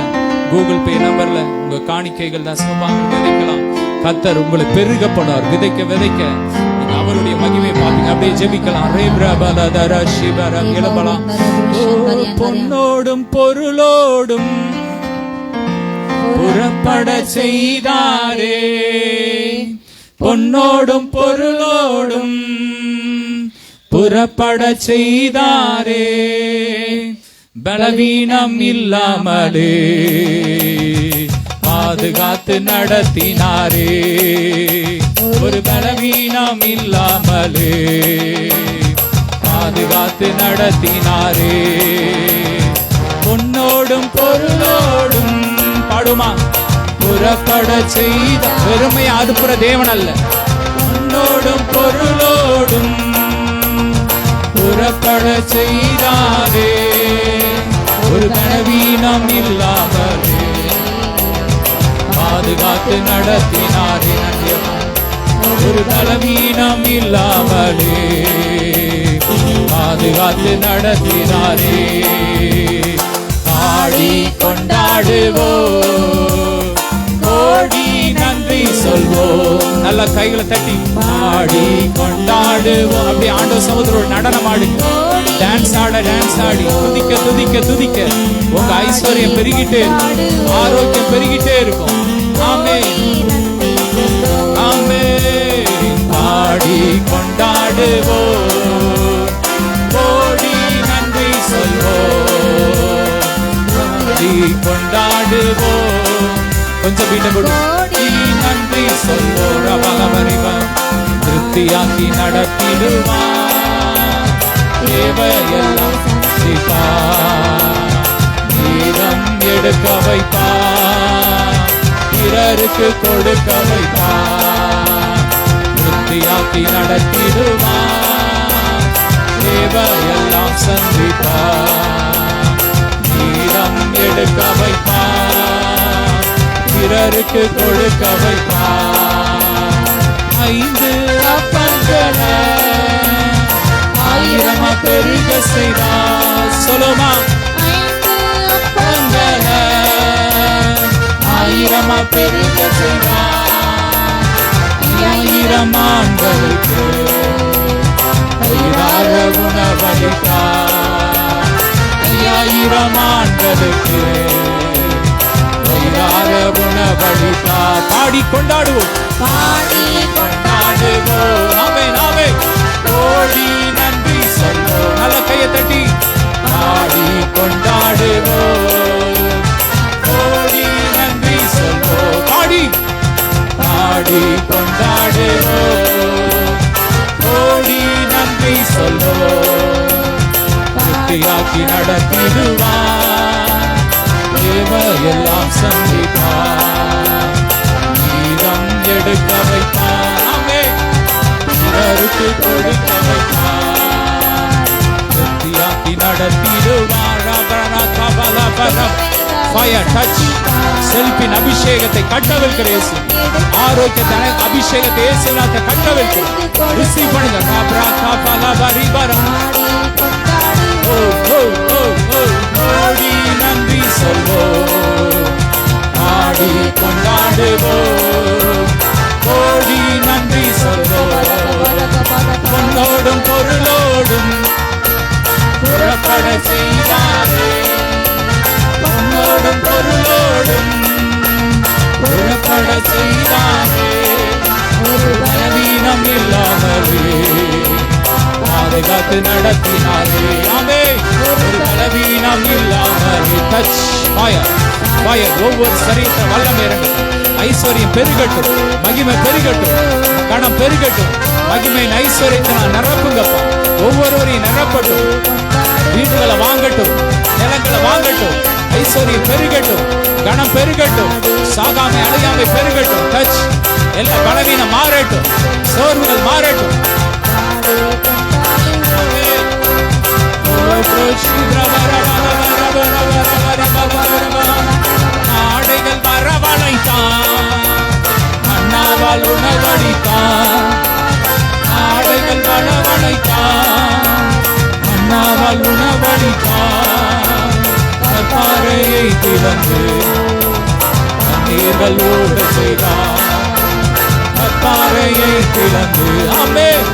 கூகுள் பே நம்பர்ல உங்க காணிக்கைகள் தசமபாகங்கள் விதைக்கலாம். கர்த்தர் உங்களை பெருகப்படுவார். விதைக்க விதைக்க நீங்க அவருடைய மகிமையை பார்ப்பீங்க. அப்படியே ஜெபிக்கலாம். எழுப்பலாம். பொன்னோடும் பொருளோடும் புறப்பட செய்தாரே, பொன்னோடும் பொருளோடும் புறப்பட செய்தாரே, பலவீனம் இல்லாமலே பாதுகாத்து நடத்தினாரே, ஒரு பலவீனம் இல்லாமலே பாதுகாத்து நடத்தினாரே. பொன்னோடும் பொருளோடும் பாடுமா புறப்பட செய்த பெருமையை அதுப்புற தேவன் அல்ல. பொன்னோடும் பொருளோடும் புறப்பட செய்தாரே, ஒரு பலவீனம் இல்லாமலே பாதுகாத்து நடத்தினாரே. ஒரு பலவீனம் இல்லாமலே பாதுகாத்து நடத்தினாரே. பாடி கொண்டாடுவோம், கோடி நன்றி சொல்வோம். நல்ல கைகளை தட்டி பாடி கொண்டாடுவோம். அப்படி ஆண்டவர் சமுத்திரம் நடனம் ஆடுங்க, டான்ஸ் ஆடி துதிக்க துதிக்க துதிக்க உங்க ஐஸ்வர்யம் பெருகிட்டே இருக்கும், ஆரோக்கியம் பெருகிட்டே இருக்கும். ஆமென் ஆமென். பாடி கொண்டாடுவோம், கோடி நன்றி சொல்வோம், பாடி கொண்டாடுவோம். கொஞ்சம் வீட்டை கொடி நன்றி சொல்வோம். ரவலவரிவம் திருப்தியாக்கி நடத்திடுவான், தேவையெல்லாம் நீரம் எடுக்க வைப்பான், பிறருக்கு கொடுக்க வைப்பான், திருப்தியாக்கி நடத்திடுவான், தேவையெல்லாம் சந்திப்பான், நீரம் எடுக்க வைப்பான், பிறருக்கு கொடுக்க வைப்பான். 5 அப்பங்களை 1000 பெருக செய்தார். சொல்லுமா 5 அப்பங்களை 1000 பெருக செய்தார். 5000 ஆண்களுக்கு வயிறார உணவளித்தார். 5000 ஆண்களுக்கு வயிறார உணவளித்தார். பாடி கொண்டாடுவோம், பாடி கொண்டாடுவோம். ஆமென் ஆமென். கோடி நன்றி சொல்வோம். நல்ல கையை தட்டி பாடி கொண்டாடுவோம், கோடி நன்றி சொல்வோம். பாடி பாடி கொண்டாடுவோம், கோடி நன்றி சொல்வோம். திருப்தியாக்கி நடத்திடுவான், தேவையெல்லாம் சந்திப்பான், நீரம் எடுக்க வைப்பான். ஆமென். பிறருக்கு கொடுக்க வைப்பான், திருப்தியாக்கி நடத்திடுவான். ஃபயர் டச் செல்பின் அபிஷேகத்தை கட்டவிழ்க்கிற இயேசு, ஆரோக்கியத்தை அபிஷேகத்தை இயேசுநாத கட்டவிழ்க்கிற. ரிசீவ் பண்ணுங்க. காப்ரா காபாலா பரிபரம். ஓ ஓ ஓ ஓ கோடி நன்றி சொல்வோம், பாடி கொண்டாடுவோம், கோடி நன்றி சொல்வோம். பொன்னோடும் பொருளோடும் புறப்பட செய்தாரே, பொன்னோடும் பொருளோடும் புறப்பட செய்தாரே, ஒரு பலவீனம் இல்லாமலே பாதுகாத்து நடத்தினாரே. ஆமென். ஒரு பலவீனம் இல்லாமலே. Touch fire fire. ஒவ்வொரு சரீரத்தில் வல்லமை இறங்கும், ஐஸ்வர்யம் பெருகட்டும், மகிமை பெருகட்டும், கணம் பெருகட்டும். மகிமையின் ஐஸ்வர்யத்தினால் நிரப்புங்கப்பா. ஒவ்வொருவரையும் நிரப்பட்டும். வீடுகளை வாங்கட்டும், நிலங்களை வாங்கட்டும், ஐஸ்வர்யம் பெருகட்டும், கணம் பெருகட்டும், சாகாமை அழியாமை பெருகட்டும். டச். எல்லா பலவீனம் மாறட்டும், சோர்வுகள் மாறட்டும். ஆடைகள் வரவழைத்தான், மன்னாவால் உணவளித்தான். ஆடைகள் வரவழைத்தான், மன்னாவால் உணவளித்தான். திறந்து தண்ணீர்கள் ஓட செய்தார். கற்பாறையை திறந்து ஆமென்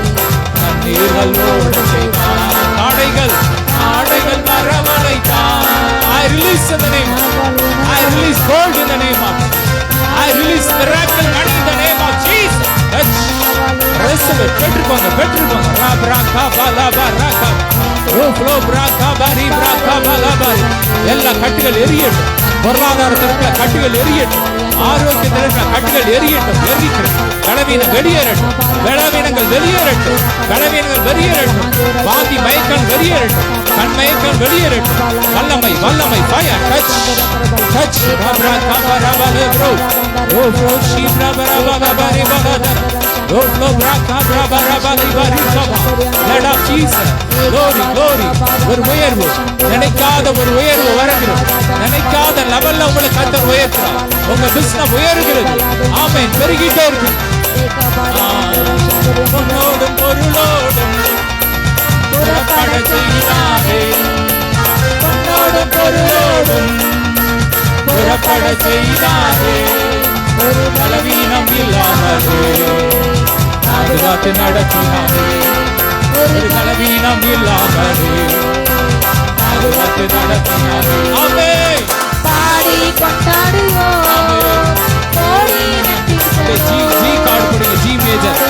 தண்ணீர்கள் ஓட செய்தார். ஆடைகள் வரவழைத்தார். I release in the name. I release gold in the name of. I release miracle money in the name of Jesus. Receive it. பெற்றுக்கோங்க. ராபராகா பலபராகா. ரோஃப்லோ பிராகா பரி பிராகா பலபரி. எல்லா கட்டுகள் எரியட்டும். பொருளாதாரத்திற்கு கட்டுகள் எரியட்டும். ஆரோக்கியத்திற்கு கட்டுகள் எரியட்டும். பலவீனம் வெளியேறட்டும். பலவீனங்கள் வெளியேறட்டும். வாந்தி மயக்கம் வெளியேறட்டும். கண் மயக்கம் வெளியேறட்டும். வல்லமை ஃபயர் டச் ராபராகா பலபரோ. ரோஃப்லோ ஷீப்ரா பலபரி பலபரி. ரோஃப்லோ பிராகா பலபரி பரி பலபரி. Let of Jesus. Glory. ஒரு உயர்வு, நினைக்காத ஒரு உயர்வு வருகிறது. நினைக்காத லெவல்ல உங்களை கர்த்தர் உயர்த்துறார். உங்க பிசினஸ் உயர்கிறது. ஆமென். பெருகிட்டே இருக்கு. பொன்னோடும் பொருளோடும் புறப்பட செய்தாரே. பொன்னோடும் பொருளோடும் புறப்பட செய்தாரே. ஒரு பலவீனம் இல்லாமலே பாதுகாத்து நடத்தினாரே. ஒரு பலவீனம் இல்லாமலே பாதுகாத்து நடத்தினாரே. ஆமென். பாடி கொண்டாடுவோம். கோடி நன்றி சொல்லுவோம். ஜி கார்டு போடுங்க. G major.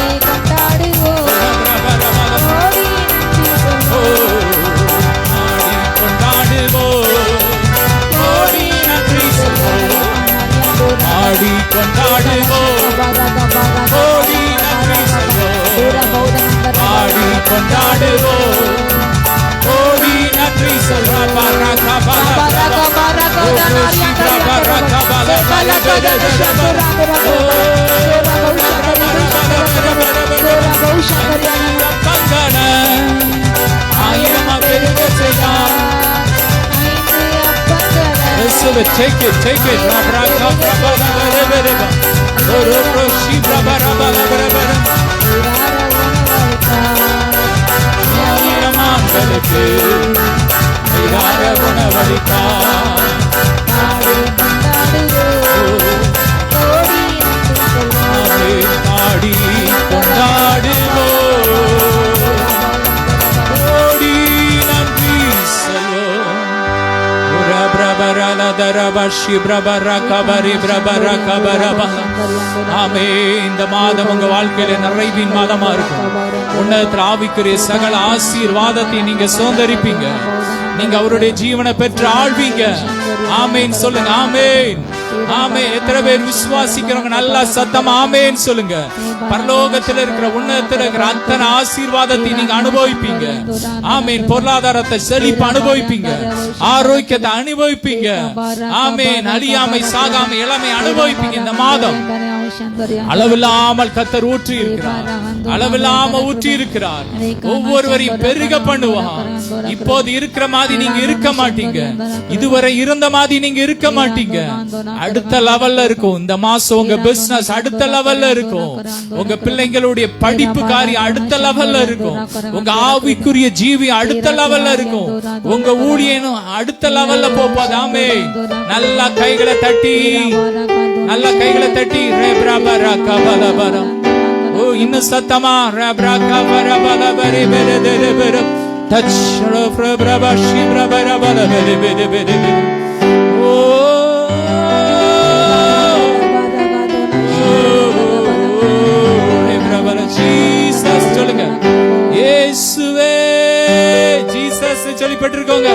பாடி கொண்டாடுவோம். கோடி நன்றி சொல்லுவோம். கோடி நன்றி சொல்லுவோம். ஆடி கொண்டாடுவோம். கோடி நன்றி சொல்லுவோம். ஆடி கொண்டாடுவோம். கோடி நன்றி சொல்லுவோம். பரகா பரகா பரகா Take it. இந்த மாதம் உங்க வாழ்க்கையில நிறைவின் மாதமா இருக்கும். உன்னதத்தில் ஆவிக்குரிய சகல ஆசீர்வாதத்தை நீங்க சுதந்தரிப்பீங்க. நீங்க அவருடைய ஜீவனை பெற்று ஆழ்வீங்க. ஆமேன் சொல்லுங்க. ஆமேன். எத்தனை பேர் விசுவாசிக்கிறவங்க நல்லா சத்தமா ஆமேன் சொல்லுங்க. பரலோகத்தில் இருக்கிற உன்னதத்தில் இருக்கிற அத்தனை ஆசீர்வாதத்தை நீங்க அனுபவிப்பீங்க. ஆமேன். பொருளாதாரத்தை செழிப்பு அனுபவிப்பீங்க. ஆரோக்கியத்தை அனுபவிப்பீங்க. ஆமேன். அழியாமை சாகாமை இளமை அனுபவிப்பீங்க. இந்த மாதம் அளவில்லாமல் கர்த்தர் ஊற்றி இருக்கிறார். ஒவ்வொருவரையும் பெருக பண்ணுவார். இப்போது இருக்கிற மாதிரி நீங்க இருக்க மாட்டீங்க. இதுவரை இருந்த மாதிரி நீங்க இருக்க மாட்டீங்க. அடுத்த லெவல்ல இருக்கும். இந்த மாசம் உங்க பிசினஸ் அடுத்த லெவல்ல இருக்கும். உங்க பிள்ளைங்களுடைய படிப்பு காரியம் அடுத்த லெவல்ல இருக்கும். உங்க ஆவிக்குரிய ஜீவி அடுத்த லெவல்ல இருக்கும். உங்க ஊழியனும் அடுத்த லெவல்ல போப்பாது. ஆமென். நல்ல கைகளை தட்டி இன்னும் சத்தமா சொல்லுங்க. இயேசுவே ஜீசஸ் சொல்லிப்பட்டிருக்கோங்க.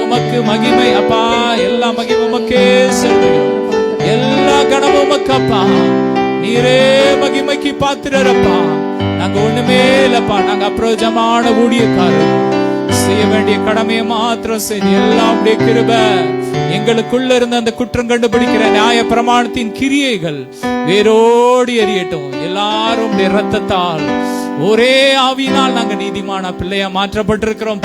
உமக்கு மகிமை அப்பா. எல்லா மகிமை உமக்கே செலுத்துகிறோம். எல்லா கனமும் உமக்கு அப்பா. நீரே மகிமைக்கு பாத்திரப்பா. நாங்க ஒண்ணுமே இல்லப்பா. நாங்க அப்பிரயோஜனமான ஊழியக்காரர். செய்ய வேண்டிய கடமையை மாத்திரம் செய்து எல்லாம் கிருபை. எங்களுக்குள்ள இருந்த அந்த குற்றம் கண்டுபிடிக்கிற நியாய பிரமாணத்தின் கிரியைகள் வேரோடு எரியட்டும். எல்லாரும் இரத்தத்தால் ஒரே ஆவியினால் நாங்க நீதிமான பிள்ளையா மாற்றப்பட்டிருக்கிறோம்.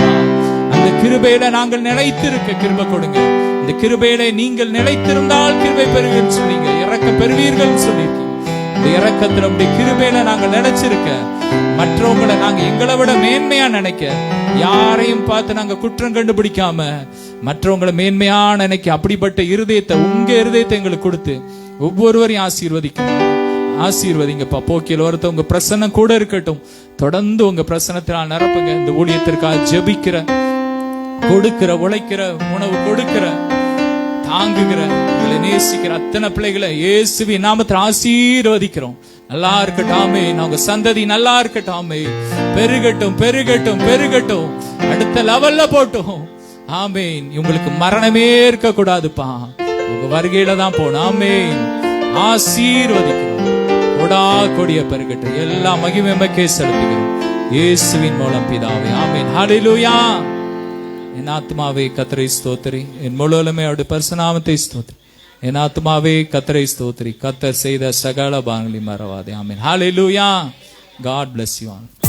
அந்த கிருபையில நாங்கள் நிலைத்திருக்க கிருபை கொடுங்க. இந்த கிருபையில நீங்கள் நிலைத்திருந்தால் கிருபை பெறுவீர்கள் சொன்னீங்க. இறக்க பெறுவீர்கள் சொல்லியிருக்கீங்க. உடைய இரக்கத்துல உடைய கிருபையில நாங்க நினைச்சிருக்க, மற்றவங்களை நாங்க எங்களை விட மேன்மையா நினைக்க, யாரையும் பார்த்து நாங்க குற்றம் கண்டுபிடிக்காம மற்றவங்களை மேன்மையா நினைக்க, அப்படிப்பட்ட இருதயத்தை உங்க இருதயத்தை எங்களுக்கு கொடுத்து ஒவ்வொருவரையும் ஆசீர்வதிங்கப்பா. போக்கியில் ஒருத்த உங்க பிரசன்னம் கூட இருக்கட்டும். தொடர்ந்து உங்க பிரசனத்தினால் நிரப்புங்க. இந்த ஊழியத்திற்காக ஜெபிக்கிற, கொடுக்கிற, உழைக்கிற, உணவு கொடுக்கிற, தாங்குகிற, உங்களை நேசிக்கிற அத்தனை பிள்ளைகளை இயேசுவின் நாமத்தில் ஆசீர்வதிக்கிறோம். நல்லா இருக்கட்டும். ஆமென். உங்க சந்ததி நல்லா இருக்கட்டும். ஆமென். பெருகட்டும், பெருகட்டும், பெருகட்டும். அடுத்த லெவல்ல போட்டும். ஆமென். உங்களுக்கு மரணமே இருக்க கூடாதுப்பா. உங்க வருகையில தான் போகணும். ஆமென். ஆசீர்வதிக்கிறோம். கொடா கொடிய பெருகட்டும். எல்லா மகிமையுமே செலுத்துகிறோம் இயேசுவின் மூலம் பிதாவே. ஆமென். ஹல்லேலூயா. என் ஆத்மாவே கர்த்தரை ஸ்தோத்திரி, என் முழுவதுமே அவருடைய பரிசுநாமத்தை ஸ்தோத்திரி. என் ஆத்மாவே கர்த்தரை ஸ்தோத்திரி, கர்த்தர் செய்த சகல பானங்களை மறவாதே. ஆமென். ஹல்லேலூயா. God bless you all.